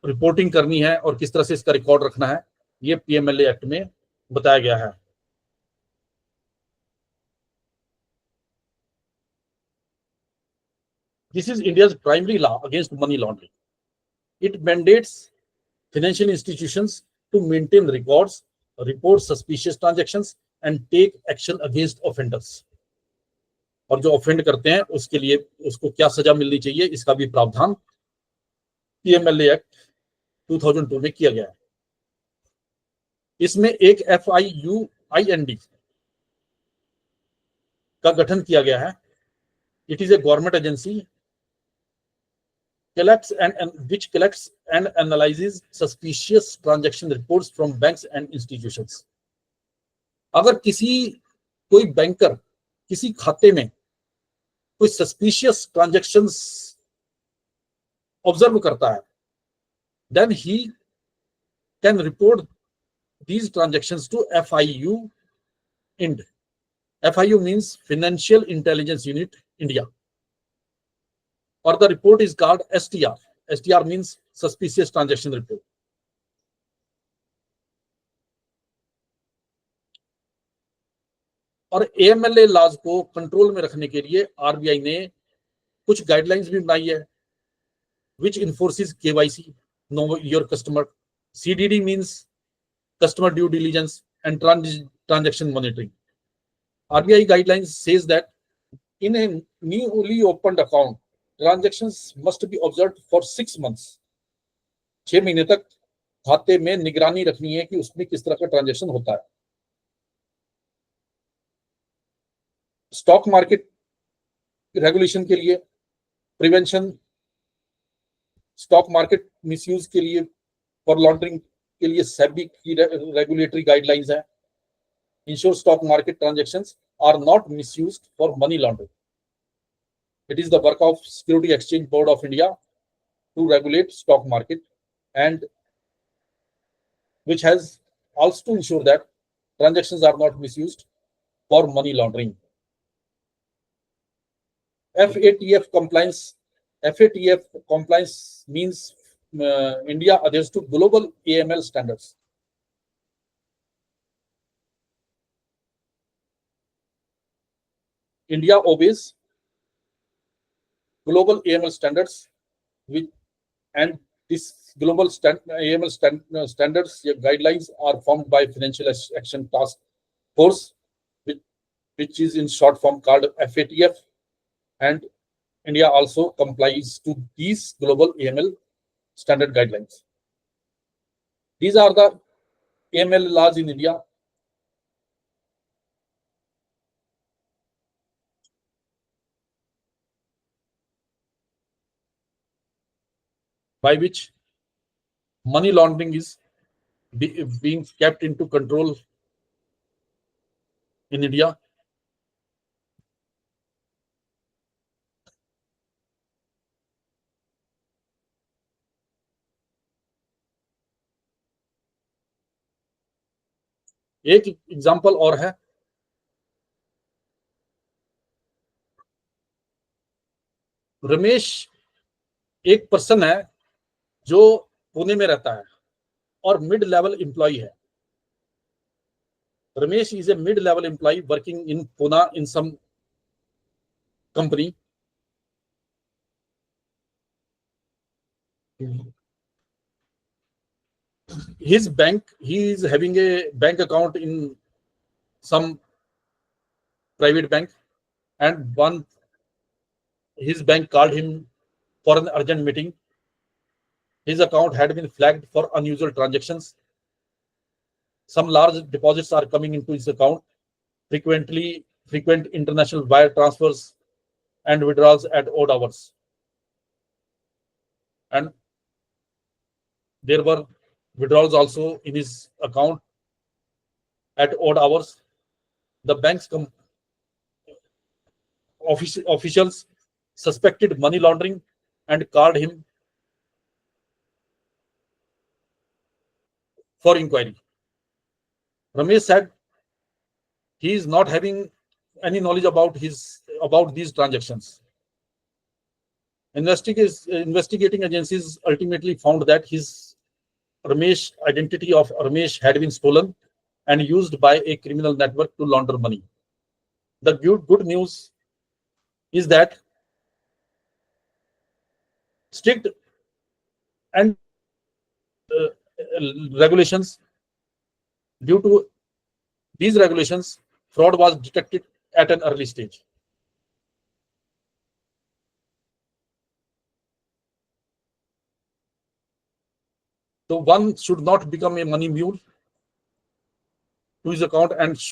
रिपोर्टिंग करनी है और किस तरह से इसका रिकॉर्ड रखना है, ये PMLA एक्ट में बताया गया है। This is India's primary law against money laundering. It mandates financial institutions to maintain records, report suspicious transactions, and take action against offenders. और जो ऑफेंड करते हैं उसके लिए उसको क्या सजा मिलनी चाहिए, इसका भी प्रावधान PMLA एक्ट 2002 में किया गया है। इसमें एक FIUIND का गठन किया गया है। It is a government agency which collects and analyzes suspicious transaction reports from banks and institutions. अगर कोई बैंकर किसी खाते में कोई सस्पिशियस ट्रांजैक्शंस ऑब्जर्व करता है, then he can report these transactions to FIUIND. FIU means Financial Intelligence Unit, India. Or the report is called STR. STR means Suspicious Transaction Report. और AMLA laws को control में रखने के लिए RBI ने कुछ गाइडलाइंस भी बनाई है, which enforces KYC, know your customer. CDD means customer due diligence and transaction monitoring. RBI guidelines says that in a newly opened account, transactions must be observed for 6 months. 6 महीने तक खाते में निगरानी रखनी है कि उसमें किस तरह का ट्रांजैक्शन होता है। स्टॉक मार्केट रेगुलेशन के लिए, प्रिवेंशन स्टॉक मार्केट मिसयूज के लिए, फॉर लॉन्ड्रिंग के लिए सेबी की रेगुलेटरी गाइडलाइंस है। Ensure stock market transactions are not misused for money laundering. It is the work of Security Exchange Board of India to regulate stock market, and which has also to ensure that transactions are not misused for money laundering. FATF compliance means India adheres to global AML standards. India obeys global AML standards, and this global AML standards guidelines are formed by Financial Action Task Force, which is in short form called FATF. and India also complies to these global AML standard guidelines. These are the AML laws in India. By which money laundering is being kept into control in India. एक example और है, रमेश एक person है जो पुणे में रहता है और मिड लेवल एम्प्लॉय है. Ramesh is a mid level employee working in Pune in some company. His bank, he is having a bank account in some private bank, and one his bank called him for an urgent meeting. His account had been flagged for unusual transactions. Some large deposits are coming into his account, frequent international wire transfers and withdrawals at odd hours. And there were withdrawals also in his account at odd hours. The bank's officials suspected money laundering and called him for inquiry. Ramesh said he is not having any knowledge about these transactions. Investigating agencies ultimately found that identity of Ramesh had been stolen and used by a criminal network to launder money. The good news is that strict and regulations, due to these regulations, fraud was detected at an early stage. So one should not become a money mule to his account and he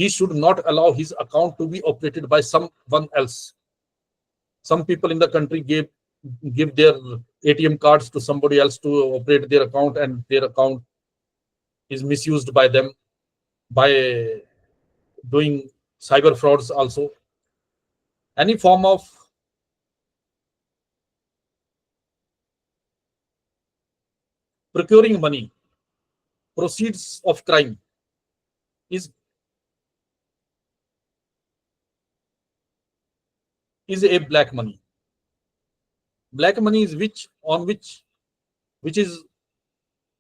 should not allow his account to be operated by someone else. Some people in the country give their ATM cards to somebody else to operate their account, and their account is misused by them by doing cyber frauds also. Any form of procuring money, proceeds of crime is a black money. Black money is which is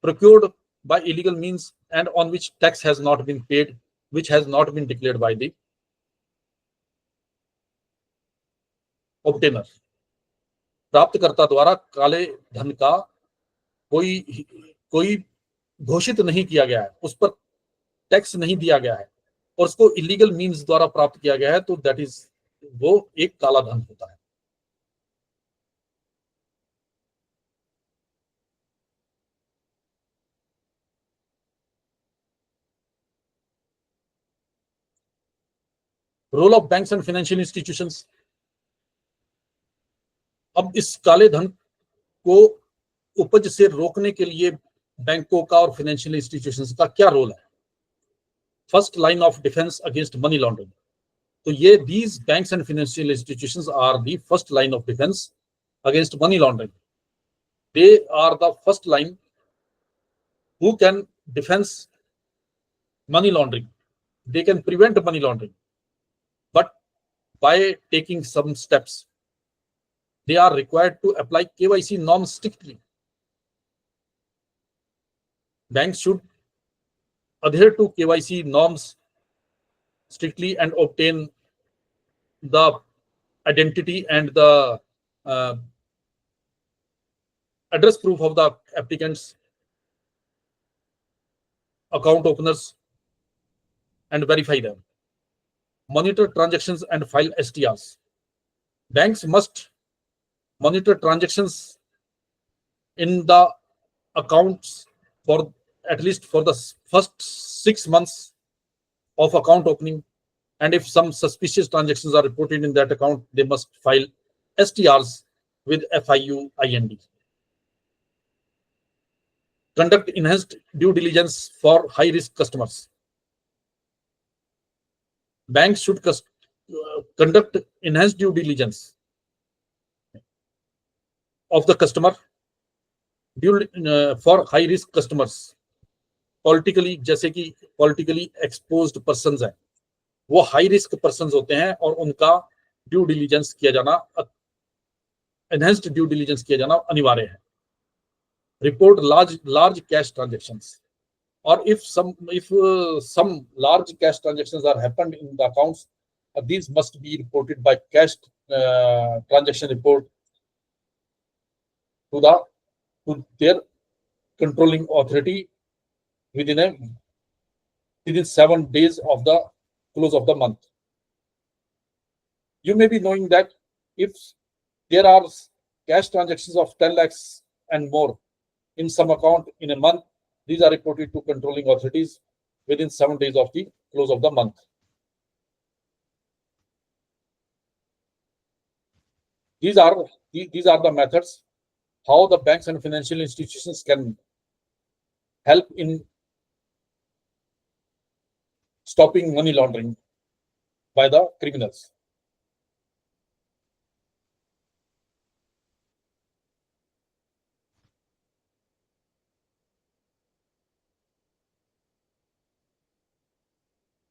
procured by illegal means and on which tax has not been paid, which has not been declared by the obtainer. प्राप्तकर्ता द्वारा काले धन का कोई घोषित नहीं किया गया है, उस पर टैक्स नहीं दिया गया है और उसको इलीगल मीन्स द्वारा प्राप्त किया गया है, तो दैट इज वो एक काला धन होता है. Role of banks and financial institutions. अब इस काले धन को उपज से रोकने के लिए बैंकों का और फाइनेंशियल इंस्टीट्यूशंस का क्या रोल है? First line of defence against money laundering. तो ये these banks and financial institutions are the first line of defense against money laundering. They are the first line who can defend money laundering. They can prevent money laundering, but by taking some steps. They are required to apply KYC norms strictly. Banks should adhere to KYC norms strictly and obtain the identity and the address proof of the applicants, account openers, and verify them. monitor transactions and file STRs. Banks must monitor transactions in the accounts for at least for the first 6 months of account opening, and if some suspicious transactions are reported in that account, they must file STRs with FIU-IND. Conduct enhanced due diligence for high-risk customers. Banks should conduct enhanced due diligence of the customer for high-risk customers. Politically, जैसे कि politically exposed persons हैं, वो high risk persons होते हैं और उनका due diligence किया जाना, एनहेंस्ड ड्यू डिलीजेंस किया जाना अनिवार्य है. Report large cash transactions, or if some large cash transactions are happened in the accounts, these must be reported by cash transaction report to their controlling authority within 7 days of the close of the month. You may be knowing that if there are cash transactions of 10 lakhs and more in some account in a month, these are reported to controlling authorities within 7 days of the close of the month. These are the methods how the banks and financial institutions can help in stopping money laundering by the criminals.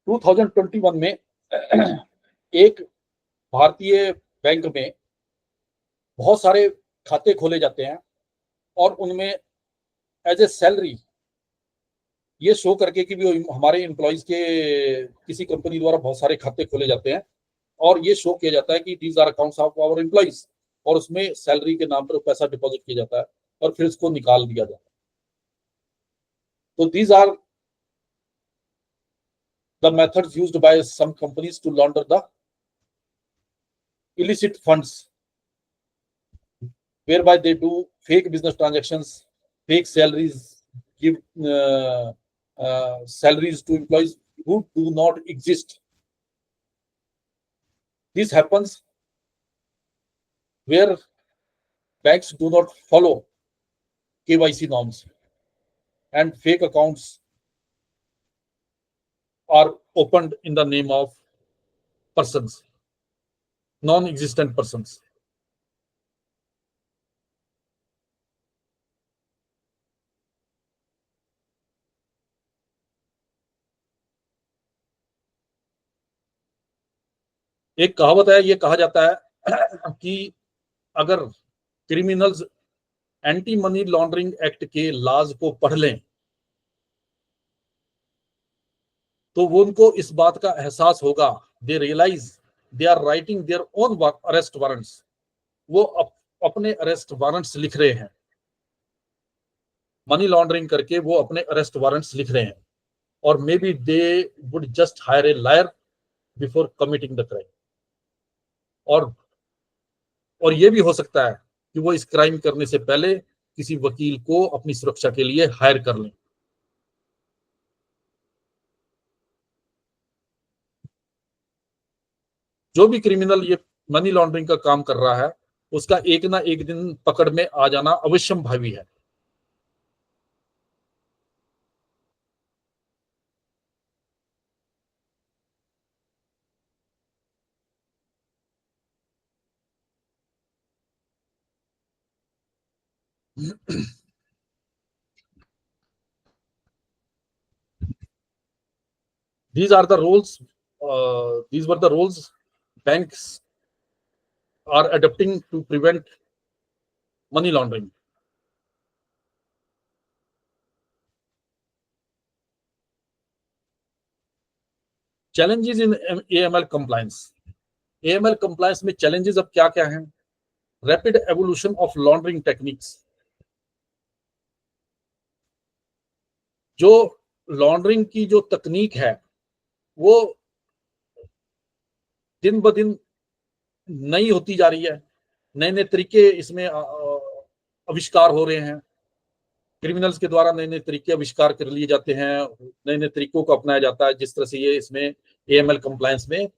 To 2021 में एक भारतीय bank में बहुत सारे खाते खोले जाते हैं और उनमें एज ए सैलरी ये शो करके कि भी हमारे एम्प्लॉइज के किसी कंपनी द्वारा बहुत सारे खाते खोले जाते हैं और ये शो किया जाता है कि these are accounts of our employees, और उसमें सैलरी के नाम पर पैसा डिपॉजिट किया जाता है और फिर उसको निकाल दिया जाता है. तो these are the methods used by some companies to launder the illicit funds, whereby they do fake business transactions, fake salaries, give salaries to employees who do not exist. This happens where banks do not follow KYC norms and fake accounts are opened in the name of persons, non-existent persons. एक कहावत है, ये कहा जाता है कि अगर criminals anti money laundering act के लॉज को पढ़ लें तो वो उनको इस बात का एहसास होगा, they realise they are writing their own arrest warrants. वो अपने अरेस्ट वारंट्स लिख रहे हैं, मनी लॉन्ड्रिंग करके वो अपने अरेस्ट वारंट्स लिख रहे हैं, और may be they would just higher A lawyer before committing the crime. और ये भी हो सकता है कि वो इस क्राइम करने से पहले किसी वकील को अपनी सुरक्षा के लिए हायर कर लें. जो भी क्रिमिनल ये मनी लॉन्ड्रिंग का काम कर रहा है उसका एक ना एक दिन पकड़ में आ जाना अवश्यम भावी है. These are the rules. These were the rules banks are adopting to prevent money laundering. Challenges in AML compliance. AML compliance में challenges अब क्या क्या हैं? Rapid evolution of laundering techniques. जो लॉन्ड्रिंग की जो तकनीक है वो दिन ब दिन नई होती जा रही है, नए नए तरीके इसमें आविष्कार हो रहे हैं। क्रिमिनल्स के द्वारा नए नए तरीके आविष्कार कर लिए जाते हैं, नए नए तरीकों को अपनाया जाता है, जिस तरह से ये इसमें एएमएल कंप्लायंस में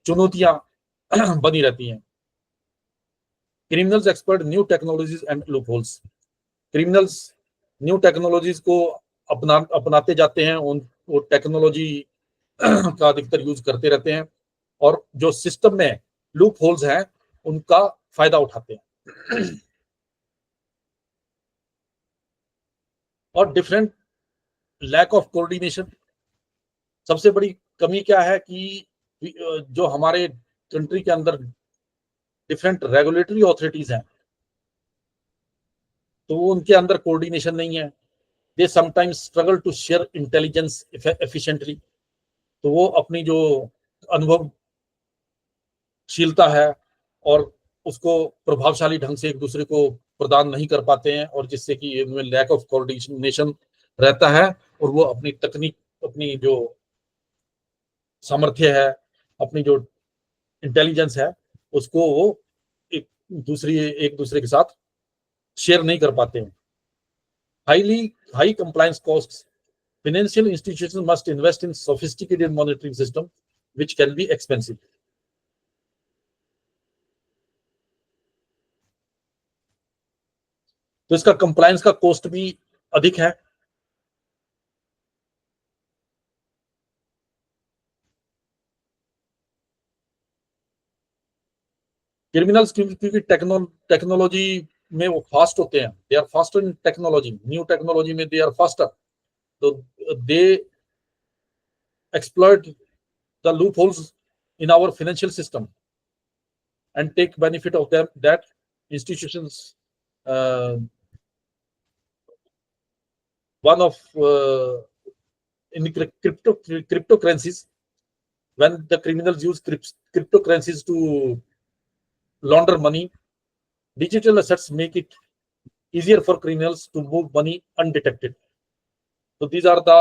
चुनौतियां बनी रहती हैं। Criminals expert new technologies and loopholes. Criminals new technologies को अपनाते जाते हैं, उन वो टेक्नोलॉजी का अधिकतर यूज करते रहते हैं और जो सिस्टम में लूप होल्स हैं उनका फायदा उठाते हैं। और डिफरेंट लैक ऑफ कोऑर्डिनेशन। सबसे बड़ी कमी क्या है कि जो हमारे कंट्री के अंदर डिफरेंट रेगुलेटरी ऑथोरिटीज हैं, तो उनके अंदर कोऑर्डिनेशन नहीं है। They sometimes struggle to share intelligence efficiently. तो वो अपनी जो अनुभवशीलता है और उसको प्रभावशाली ढंग से एक दूसरे को प्रदान नहीं कर पाते हैं, और जिससे कि इनमें लैक ऑफ कोऑर्डिनेशन रहता है और वो अपनी तकनीक, अपनी जो सामर्थ्य है, अपनी जो इंटेलिजेंस है, उसको वो एक दूसरे के साथ शेयर नहीं कर पाते हैं। High compliance costs. Financial institutions must invest in sophisticated monitoring system, which can be expensive. तो इसका कंप्लायंस का कॉस्ट भी अधिक है। क्रिमिनल्स क्योंकि टेक्नोलॉजी में वो फास्ट होते हैं, they are faster in technology, new technology में दे आर फास्टर, तो they exploit the loopholes in our financial system and take benefit of them that institutions one of in cryptocurrencies, when the criminals use cryptocurrencies to launder money, digital assets make it easier for criminals to move money undetected. So these are the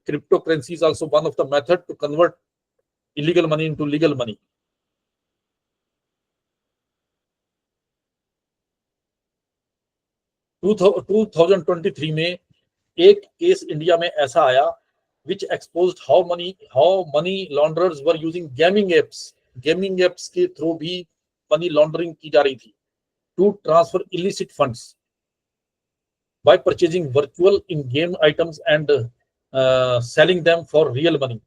cryptocurrency is also one of the method to convert illegal money into legal money. To 2023 में एक case India में ऐसा आया which exposed how money launderers were using gaming apps के through भी money laundering की जा रही थी to transfer illicit funds by purchasing virtual in-game items and selling them for real money.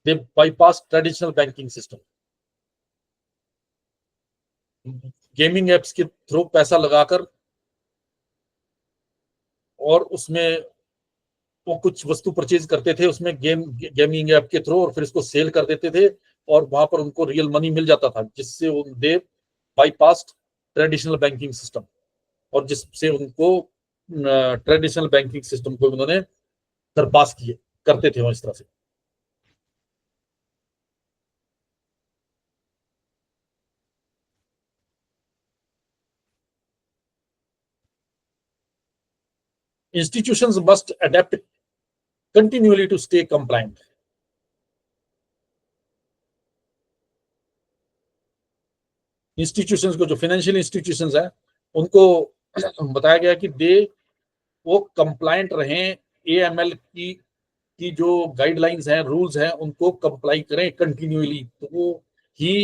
They bypassed traditional banking system. Gaming apps के through पैसा लगाकर और उसमें वो कुछ वस्तु परचेज करते थे उसमें गेमिंग ऐप के थ्रू, और फिर इसको सेल कर देते थे और वहां पर उनको रियल मनी मिल जाता था, जिससे दे बाईपास्ट ट्रेडिशनल बैंकिंग सिस्टम, और जिससे उनको ट्रेडिशनल बैंकिंग सिस्टम को उन्होंने सरपास किए करते थे वो इस तरह से। Institutions must adapt continually to stay compliant. Institutions को, जो फाइनेंशियल इंस्टीट्यूशंस हैं, उनको बताया गया कि वो कंप्लायंट रहें, एएमएल की जो गाइडलाइंस हैं, रूल्स हैं, उनको कंप्लाई करें कंटिन्यूअली, तो वो ही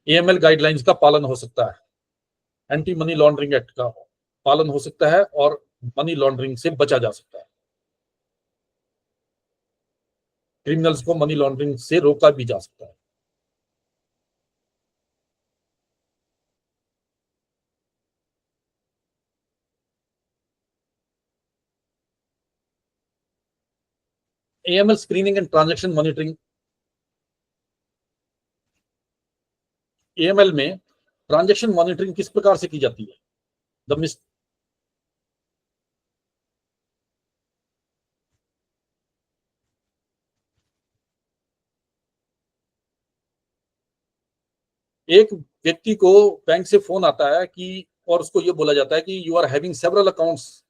एएमएल गाइडलाइंस का पालन हो सकता है, एंटी मनी लॉन्ड्रिंग एक्ट का पालन हो सकता है और मनी लॉन्ड्रिंग से बचा जा सकता है। क्रिमिनल्स को मनी लॉन्ड्रिंग से रोका भी जा सकता है। AML screening and transaction monitoring. AML में ट्रांजैक्शन मॉनिटरिंग किस प्रकार से की जाती है? एक व्यक्ति को बैंक से फोन आता है कि और उसको ये बोला जाता है कि you are having several accounts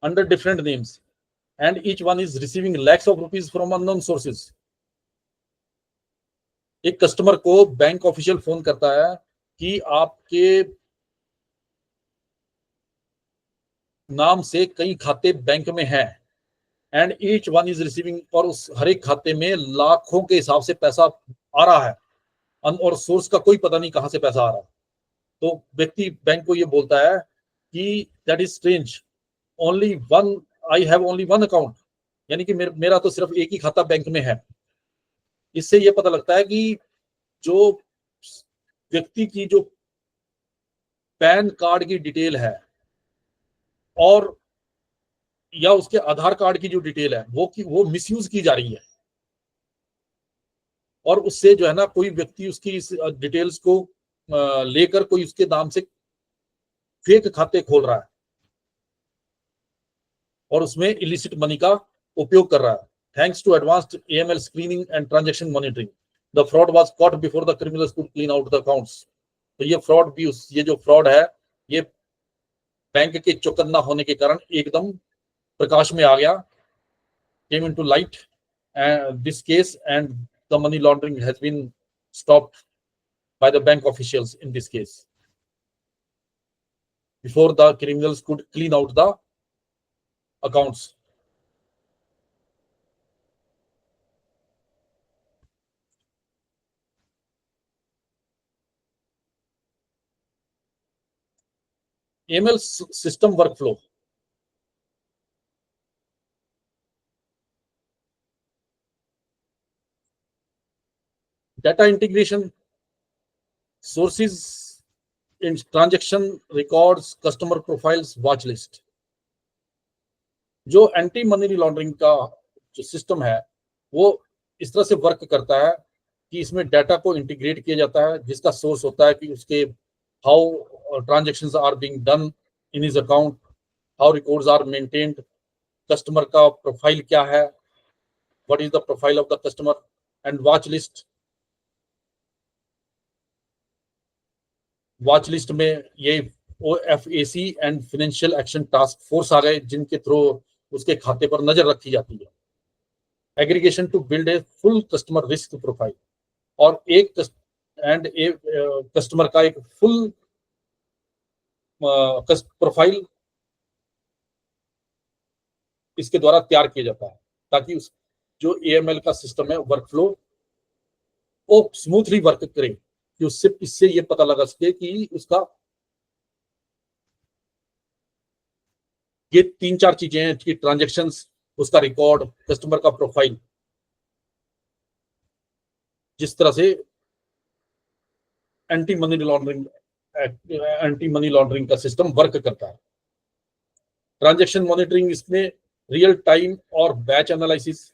under different names and each one is receiving lakhs of rupees from unknown sources. एक कस्टमर को बैंक ऑफिशियल फोन करता है कि आपके नाम से कई खाते बैंक में हैं and each one is receiving, और उस हर एक खाते में लाखों के हिसाब से पैसा आ रहा है और सोर्स का कोई पता नहीं कहां से पैसा आ रहा है। तो व्यक्ति बैंक को ये बोलता है कि that is strange, only one, I have only one account, यानी कि मेरा तो सिर्फ एक ही खाता बैंक में है। इससे ये पता लगता है कि जो व्यक्ति की जो पैन कार्ड की डिटेल है और या उसके आधार कार्ड की जो डिटेल है वो मिसयूज की जा रही है, और उससे जो है ना कोई व्यक्ति उसकी इस डिटेल्स को लेकर कोई उसके नाम से फेक खाते खोल रहा है और उसमें इलिसिट मनी का उपयोग कर रहा है। Thanks to advanced AML screening and transaction monitoring, the fraud was caught before the criminals could clean out the accounts. तो ये फ्रॉड भी ये जो फ्रॉड है ये बैंक के चौकन्ना होने के कारण एकदम प्रकाश में आ गया, came into light this case, and the money laundering has been stopped by the bank officials in this case before the criminals could clean out the accounts. AML system workflow. Data integration, sources in transaction records, customer profiles, watch list. जो anti money laundering का जो system है वो इस तरह से work करता है कि इसमें डाटा को इंटीग्रेट किया जाता है जिसका सोर्स होता है कि उसके how transactions are being done in his account, how records are maintained, customer का प्रोफाइल क्या है, what is the profile of the customer, and watch list में ये OFAC and financial action task force आ गए जिनके थ्रू उसके खाते पर नजर रखी जाती है। Aggregation to build a full customer risk profile, और एक कस्टमर का एक फुल प्रोफाइल इसके द्वारा तैयार किया जाता है ताकि उस जो AML का सिस्टम है वर्कफ्लो वो स्मूथली वर्क करे, कि उससे इससे ये पता लगा सके कि उसका ये 3-4 चीजें हैं कि ट्रांजैक्शंस, उसका रिकॉर्ड, कस्टमर का प्रोफाइल, जिस तरह से एंटी मनी लॉन्ड्रिंग का सिस्टम वर्क करता है। ट्रांजैक्शन मॉनिटरिंग, इसमें रियल टाइम और बैच एनालिसिस,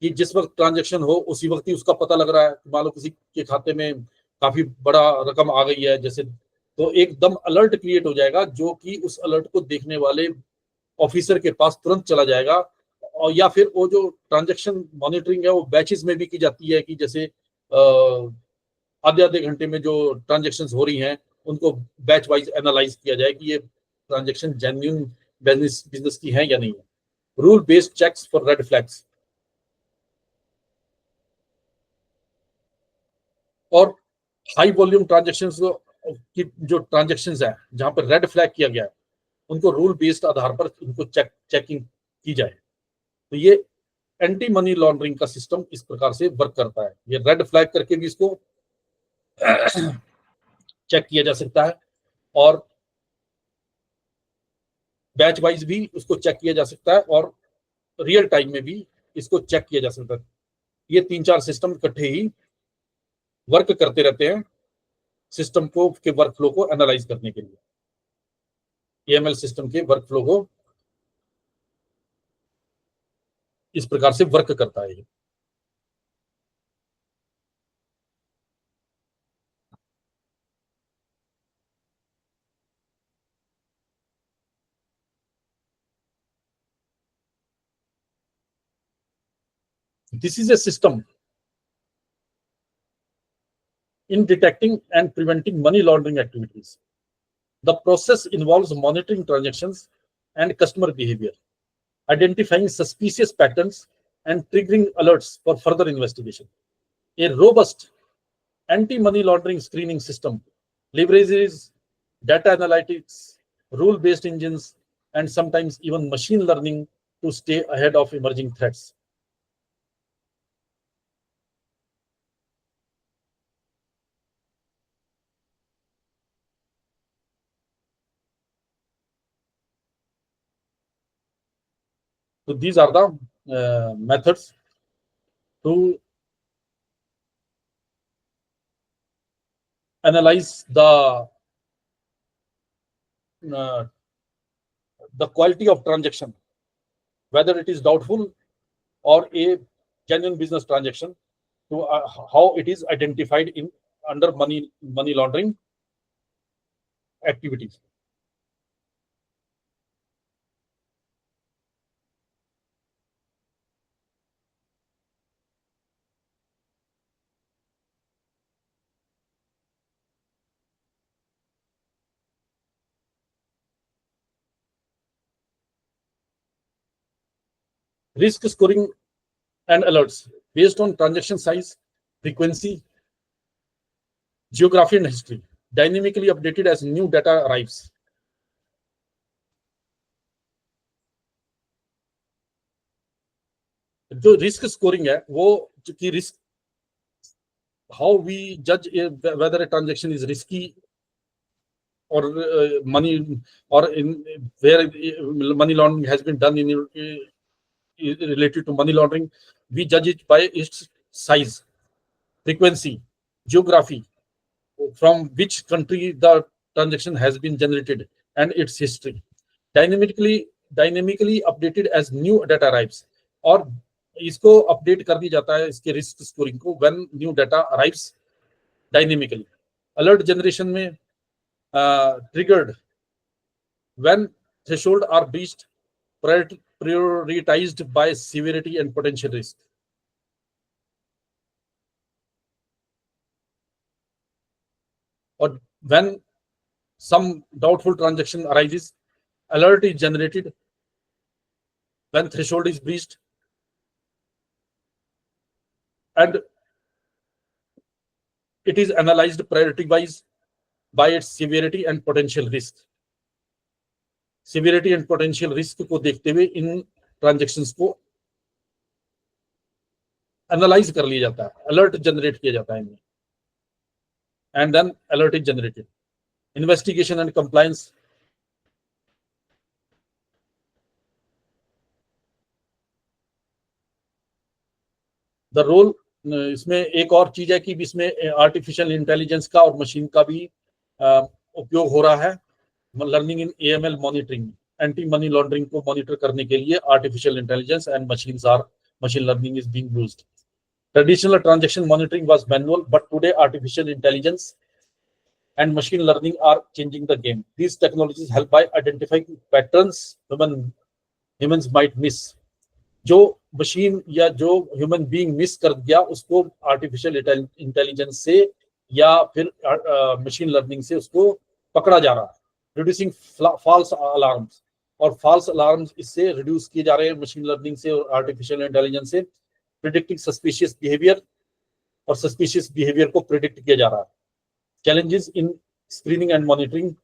कि जिस वक्त ट्रांजैक्शन हो उसी वक्त ही उसका पता लग रहा है। मान लो किसी के खाते में काफी बड़ा रकम आ गई है जैसे, तो एकदम अलर्ट क्रिएट हो जाएगा जो कि उस अलर्ट को देखने वाले ऑफिसर के पास तुरंत चला जाएगा। और या फिर वो जो ट्रांजैक्शन मॉनिटरिंग है वो बैचेस में भी की जाती है कि जैसे आधे आधे घंटे में जो ट्रांजैक्शन हो रही हैं उनको बैच वाइज एनालाइज किया जाए कि ये ट्रांजैक्शन जेन्युइन बिजनेस की है या नहीं है। Rule based checks for red flags, और हाई वॉल्यूम ट्रांजैक्शंस की जो ट्रांजैक्शंस है जहां पर रेड फ्लैग किया गया है उनको रूल बेस्ड आधार पर उनको चेकिंग की जाए। तो ये एंटी मनी लॉन्ड्रिंग का सिस्टम इस प्रकार से वर्क करता है। ये रेड फ्लैग करके भी इसको चेक किया जा सकता है और बैच वाइज भी उसको चेक किया जा सकता है और रियल टाइम में भी इसको चेक किया जा सकता है। ये 3-4 सिस्टम इकट्ठे ही वर्क करते रहते हैं सिस्टम को के वर्कफ्लो को एनालाइज करने के लिए। AML सिस्टम के वर्कफ्लो को इस प्रकार से वर्क करता है। This is a system in detecting and preventing money laundering activities. The process involves monitoring transactions and customer behavior, identifying suspicious patterns, and triggering alerts for further investigation. A robust anti-money laundering screening system leverages data analytics, rule-based engines, and sometimes even machine learning to stay ahead of emerging threats. So these are the methods to analyze uh, the quality of transaction, whether it is doubtful or a genuine business transaction, to how it is identified in under money laundering activities. Risk scoring and alerts based on transaction size, frequency, geography, and history, dynamically updated as new data arrives. जो risk scoring है वो कि risk how we judge whether a transaction is risky or money or in where money laundering has been done in related to money laundering. We judge it by its size, frequency, geography, from which country the transaction has been generated, and its history, dynamically updated as new data arrives. और इसको update कर दिया जाता है इसके risk scoring को when new data arrives dynamically. Alert generation में triggered when threshold are breached, prioritized by severity and potential risk. Or when some doubtful transaction arises, alert is generated when threshold is breached, and it is analyzed priority wise by its severity and potential risk. Severity and potential risk को देखते हुए इन transactions को analyse कर लिया जाता है, alert generate किया जाता है इनमें, and then alert is generated. Investigation and compliance. The role, इसमें एक और चीज है कि इसमें आर्टिफिशियल इंटेलिजेंस का और मशीन का भी उपयोग हो रहा है. Learning in AML monitoring, anti money laundering को मॉनिटर करने के लिए artificial intelligence and machine learning is being used. Traditional transaction monitoring was manual, but today artificial intelligence and machine learning are changing the game. These technologies help by identifying patterns humans might miss. जो machine या जो human being miss कर दिया उसको artificial intelligence से या फिर machine learning से उसको पकड़ा जा रहा है. रिड्यूसिंग फॉल्स अलार्म्स, और फॉल्स अलार्म्स इससे रिड्यूस किए जा रहे हैं मशीन लर्निंग से और आर्टिफिशियल इंटेलिजेंस से. प्रिडिक्टिंग सस्पिशियस बिहेवियर, और सस्पिशियस बिहेवियर को प्रिडिक्ट किया जा रहा है. Challenges in screening and monitoring.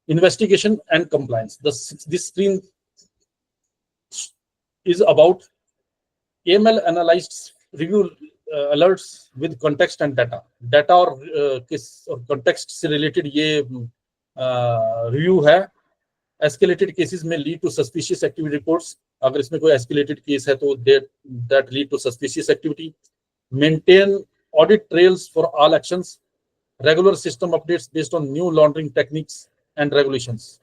Investigation and compliance. This screen is about AML analyzed review alerts with context and data. Data और किस और context से related ये review है. Escalated cases may lead to suspicious activity reports. अगर इसमें कोई escalated case है तो that lead to suspicious activity. Maintain audit trails for all actions. Regular system updates based on new laundering techniques and regulations.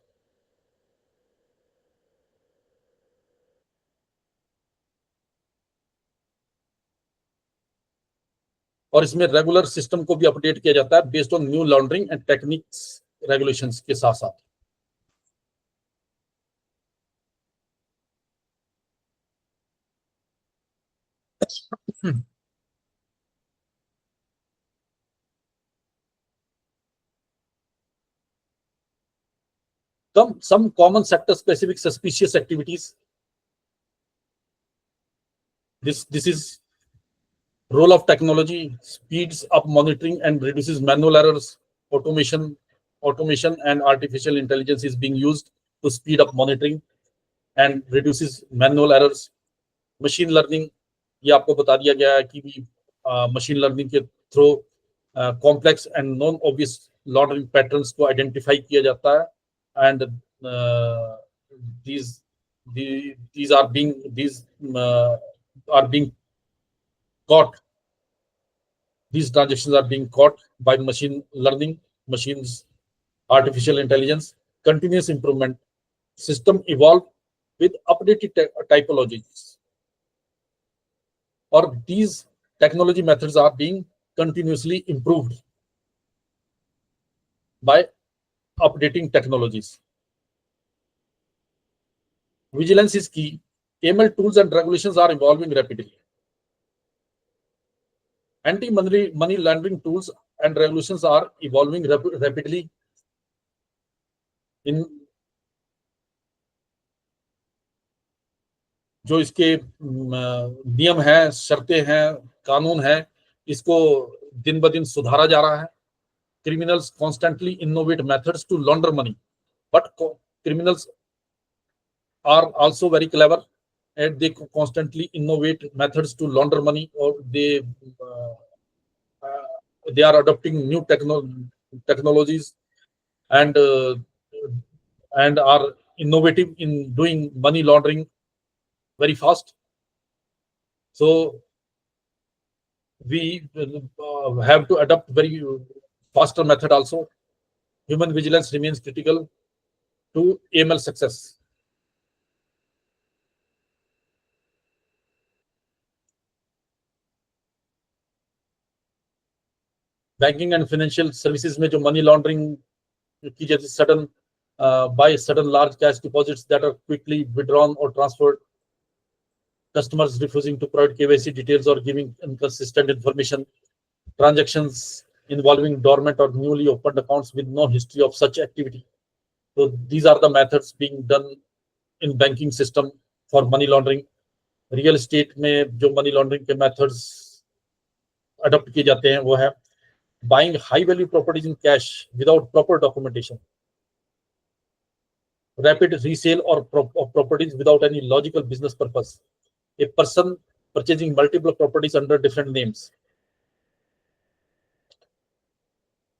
और इसमें regular system को भी update किया जाता है based on new laundering and techniques regulations के साथ साथ। some common sector specific suspicious activities. This is role of technology speeds up monitoring and reduces manual errors. Automation and artificial intelligence is being used to speed up monitoring and reduces manual errors. Machine learning, ये आपको बता दिया गया है कि machine learning के through complex and non obvious laundering patterns को identify किया जाता है and these are being caught. These transactions are being caught by machine learning, machines, artificial intelligence, continuous improvement, system evolve with updated typologies. Or these technology methods are being continuously improved by updating technologies. Vigilance is key. AML tools and regulations are evolving rapidly. Anti-money laundering tools and regulations are evolving rapidly. In जो इसके नियम हैं, शर्तें हैं, कानून हैं, इसको दिन ब दिन सुधारा जा रहा है. Criminals constantly innovate methods to launder money, but criminals are also very clever and they constantly innovate methods to launder money, or they are adopting new technologies and are innovative in doing money laundering very fast. So we have to adopt very faster method also. Human vigilance remains critical to AML success. Banking and financial services में जो money laundering की जाती है, sudden by sudden large cash deposits that are quickly withdrawn or transferred, customers refusing to provide KYC details or giving inconsistent information, transactions involving dormant or newly opened accounts with no history of such activity. So these are the methods being done in banking system for money laundering. Real estate में जो money laundering के methods adopt किए जाते हैं वो है buying high value properties in cash without proper documentation, rapid resale of properties without any logical business purpose, a person purchasing multiple properties under different names,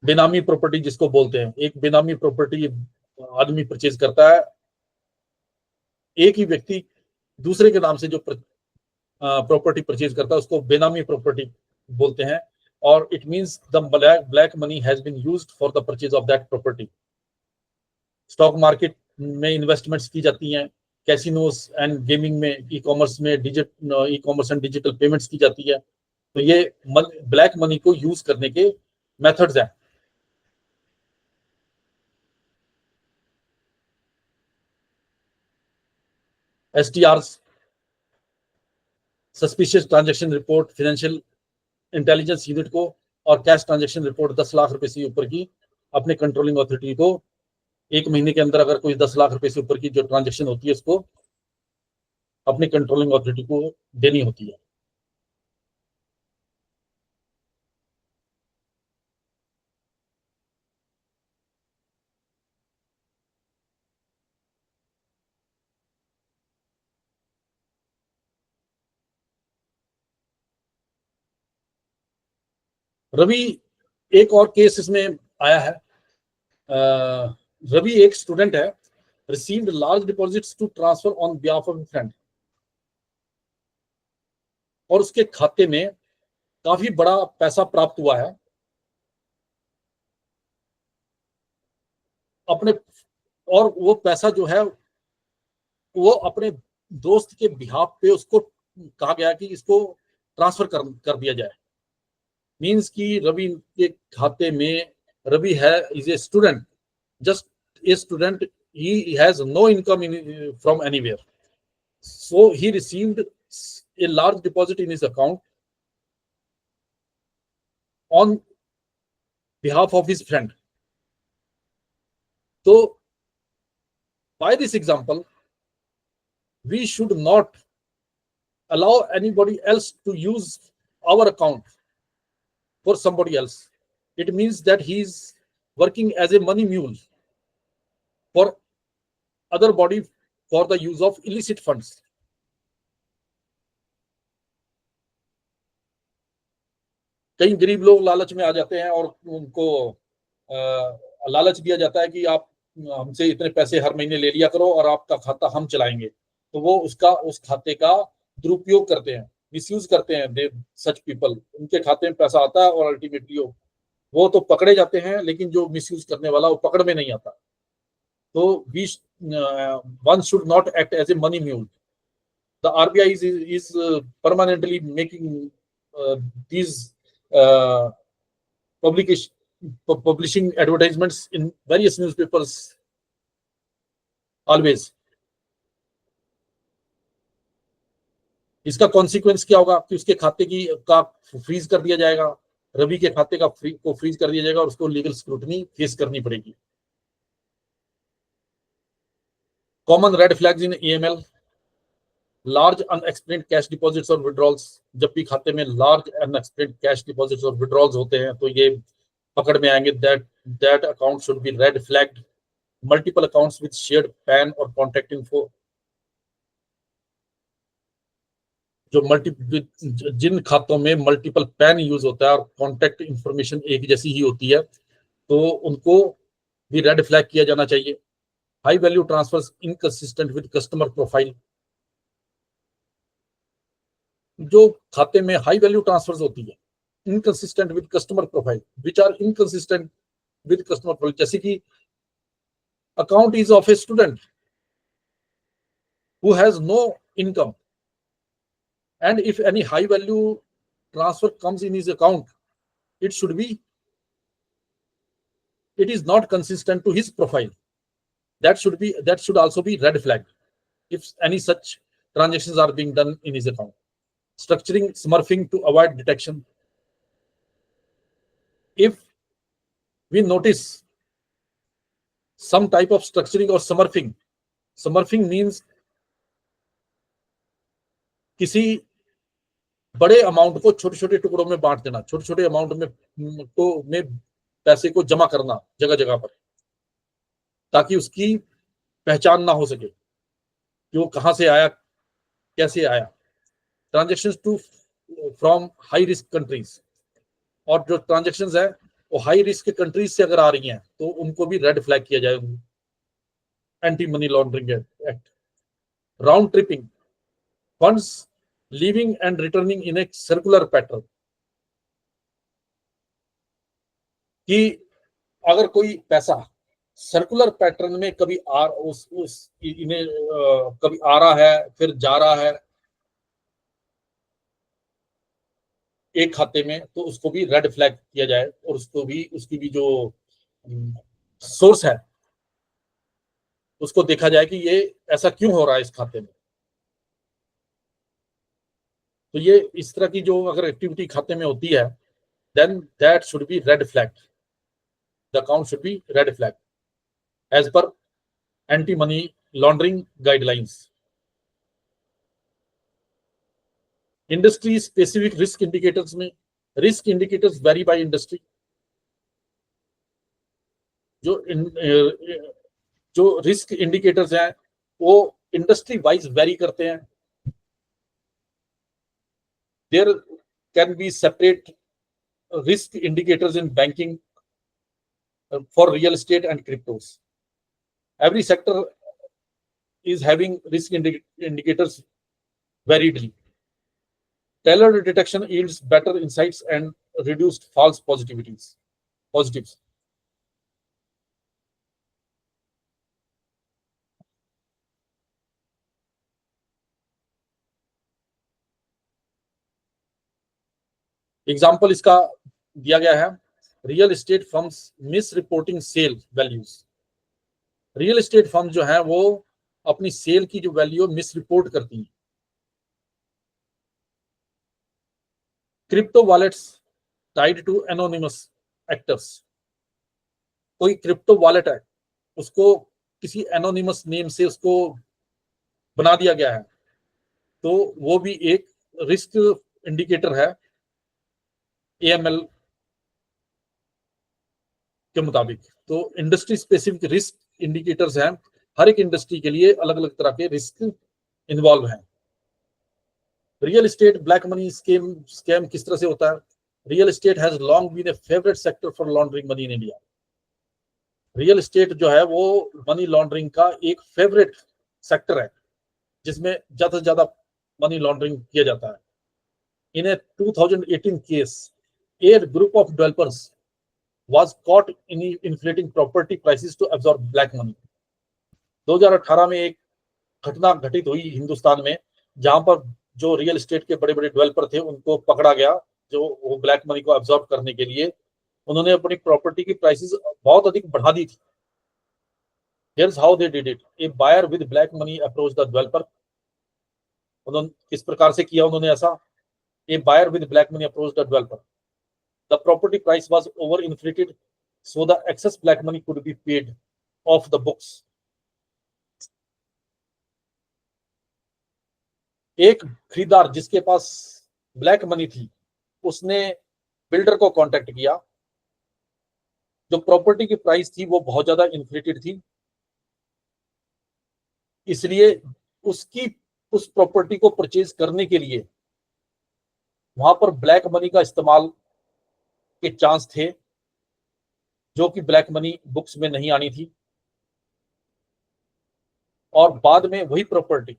बेनामी property जिसको बोलते हैं, एक बेनामी प्रॉपर्टी आदमी परचेज करता है, एक ही व्यक्ति दूसरे के नाम से जो प्रॉपर्टी परचेज करता है उसको बेनामी प्रॉपर्टी बोलते हैं, और it means the black money has been used for the purchase of that property. Stock market में इन्वेस्टमेंट्स की जाती हैं, कैसीनोस एंड गेमिंग में, ई कॉमर्स में e commerce and digital payments की जाती है. तो ये ब्लैक मनी को यूज करने के मेथड्स हैं. STRs, suspicious transaction report, financial intelligence unit को और कैश ट्रांजैक्शन रिपोर्ट 10 लाख रुपए से ऊपर की अपने कंट्रोलिंग अथॉरिटी को एक महीने के अंदर अगर कोई 10 लाख रुपए से ऊपर की जो ट्रांजैक्शन होती है उसको अपनी कंट्रोलिंग अथॉरिटी को देनी होती है. रवि, एक और केस इसमें आया है. रवि एक स्टूडेंट है, received large deposits to transfer on behalf of a friend, और उसके खाते में काफी बड़ा पैसा प्राप्त हुआ है अपने, और वो पैसा जो है वो अपने दोस्त के बिहाफ पे उसको कहा गया कि इसको ट्रांसफर कर दिया जाए. मीन्स कि रवि के खाते में, रवि है is a student, just a student, he has no income from anywhere, so he received a large deposit in his account on behalf of his friend. So by this example, we should not allow anybody else to use our account for somebody else. It means that he is working as a money mule for other body for the use of illicit funds. कई गरीब लोग लालच में आ जाते हैं और उनको लालच दिया जाता है कि आप हमसे इतने पैसे हर महीने ले लिया करो और आपका खाता हम चलाएंगे, तो वो उस खाते का दुरुपयोग करते हैं, मिसयूज करते हैं। दे सच पीपल, उनके खाते में पैसा आता है और अल्टीमेटली वो तो पकड़े जाते हैं, लेकिन जो मिसयूज करने वाला वो पकड़ में नहीं आता। तो we one should not act as a money mule. The RBI is permanently making these publishing advertisements in various newspapers always. इसका कॉन्सिक्वेंस क्या होगा कि उसके खाते का फ्रीज कर दिया जाएगा, रवि के खाते को फ्रीज कर दिया जाएगा और उसको लीगल स्क्रूटनी फेस करनी पड़ेगी। कॉमन रेड फ्लैग्स इन EML, large unexplained cash deposits और विड्रॉल्स। जब भी खाते में लार्ज अनएक्सप्लेन्ड कैश डिपॉजिट्स और विड्रॉल्स होते हैं तो ये पकड़ में आएंगे। That account should be red flagged. Multiple accounts with shared pan और कॉन्टैक्ट इन्फो, जिन खातों में मल्टीपल पैन यूज होता है और कॉन्टैक्ट इंफॉर्मेशन एक जैसी ही होती है, तो उनको भी रेड फ्लैग किया जाना चाहिए। High value transfers inconsistent with customer profile. जो खाते में हाई वैल्यू ट्रांसफर्स होती है inconsistent with customer profile, which are inconsistent with customer profile, जैसे कि account is of a student who has no income, and if any high value transfer comes in his account, it is not consistent to his profile. That should also be red flagged if any such transactions are being done in his account. Structuring, smurfing to avoid detection. If we notice some type of structuring or smurfing means किसी बड़े amount को छोटे छोटे टुकड़ों में बांट देना, छोटे छोटे अमाउंट में पैसे को जमा करना जगह जगह पर, ताकि उसकी पहचान ना हो सके कि वो कहां से आया, कैसे आया। Transactions to from high risk countries, और जो ट्रांजेक्शंस है वो हाई रिस्क कंट्रीज से अगर आ रही हैं तो उनको भी रेड फ्लैग किया जाए। Anti money laundering act. Round tripping, funds leaving and returning in a circular pattern, कि अगर कोई पैसा सर्कुलर पैटर्न में कभी कभी आ रहा है फिर जा रहा है एक खाते में, तो उसको भी रेड फ्लैग किया जाए और उसकी भी जो सोर्स है उसको देखा जाए कि ये ऐसा क्यों हो रहा है इस खाते में। तो ये इस तरह की जो अगर एक्टिविटी खाते में होती है, then that should be red flag. The account should be red flag as per anti money laundering guidelines. Industry specific risk indicators में, risk indicators vary by industry. जो रिस्क इंडिकेटर्स हैं वो इंडस्ट्री वाइज वेरी करते हैं। There can be separate risk indicators in banking for real estate and cryptos. Every sector is having risk indicators variedly. Tailored detection yields better insights and reduced false positives. Example इसका दिया गया है real estate firms misreporting sale values. Real estate firm जो है वो अपनी cell की जो वैल्यू मिस रिपोर्ट करती है। Crypto wallets tied to anonymous actors. कोई क्रिप्टो वॉलेट है, उसको किसी एनोनिमस नेम से उसको बना दिया गया है, तो वो भी एक रिस्क इंडिकेटर है एएमएल के मुताबिक। तो इंडस्ट्री स्पेसिफिक रिस्क इंडिकेटर्स हैं, हर एक इंडस्ट्री के लिए अलग अलग तरह के रिस्क इन्वॉल्व हैं। Real estate black money scam किस तरह से होता है? Real estate has long been a favourite sector for laundering money in India. Real estate जो है वो मनी लॉन्ड्रिंग का एक फेवरेट सेक्टर है, जिसमें ज्यादा से ज्यादा मनी लॉन्ड्रिंग किया जाता है। इन ए 2018 case, A group of developers was caught in inflating property prices to absorb black money। 2018 में एक घटना घटित हुई हिंदुस्तान में, जहां पर जो रियल एस्टेट के बड़े बड़े डेवलपर थे उनको पकड़ा गया, जो वो ब्लैक मनी को अब्सॉर्ब करने के लिए उन्होंने अपनी प्रॉपर्टी की प्राइसेस बहुत अधिक बढ़ा दी थी। Here's how they did it. A buyer with black money approached the developer। उन्होंने किस प्रकार से किया उन्होंने ऐसा? A buyer with black money approached the developer। The property price was overinflated, so the excess black money could be paid off the books। एक खरीदार जिसके पास ब्लैक मनी थी, उसने बिल्डर को कांटेक्ट किया। जो प्रॉपर्टी की प्राइस थी वो बहुत ज्यादा इन्फ्लेटेड थी, इसलिए उसकी उस प्रॉपर्टी को परचेज करने के लिए वहां पर ब्लैक मनी का इस्तेमाल के चांस थे, जो कि ब्लैक मनी बुक्स में नहीं आनी थी। और बाद में वही प्रॉपर्टी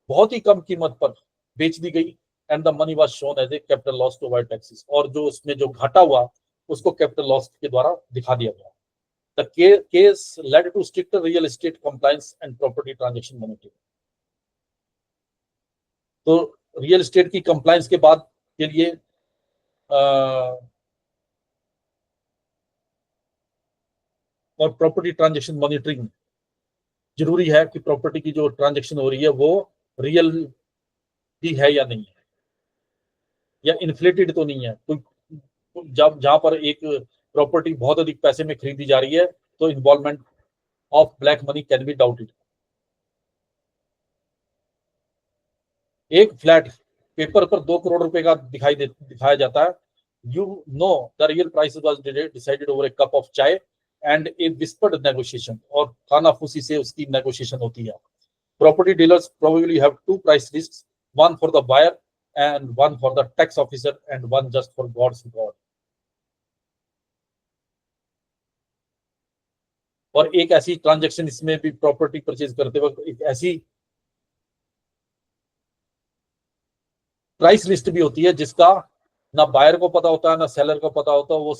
बहुत ही कम कीमत पर बेच दी गई, and the money was shown as a capital loss to avoid taxes. और जो उसमें जो घाटा हुआ उसको कैपिटल लॉस के द्वारा दिखा दिया गया। The case led to stricter real estate compliance and property transaction monitoring. तो रियल एस्टेट की कंप्लायंस के बाद के लिए और प्रॉपर्टी ट्रांजैक्शन मॉनिटरिंग जरूरी है कि प्रॉपर्टी की जो ट्रांजैक्शन हो रही है वो रियल ही है या नहीं है, या इन्फ्लेटेड तो नहीं है। कोई जब जहां पर एक प्रॉपर्टी बहुत अधिक पैसे में खरीदी जा रही है तो involvement of black money can be doubted. एक फ्लैट पेपर पर 2 करोड़ रुपए का दिखाया जाता है। You know the real price was decided over A cup of चाय एंड ए विस्पर्ड नेगोशिएशन। और कानाफूसी से उसकी नेगोशिएशन होती है। Property dealers probably have 2 price lists, one for the buyer and one for the tax officer and one just for God's God। और एक ऐसी transaction, इसमें भी प्रॉपर्टी परचेज करते वक्त एक ऐसी प्राइस लिस्ट भी होती है जिसका ना बायर को पता होता है ना सेलर को पता होता, वो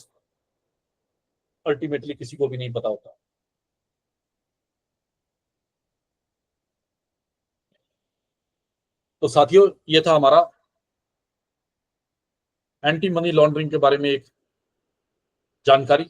अल्टीमेटली किसी को भी नहीं पता होता। तो साथियों, ये था हमारा एंटी मनी लॉन्ड्रिंग के बारे में एक जानकारी।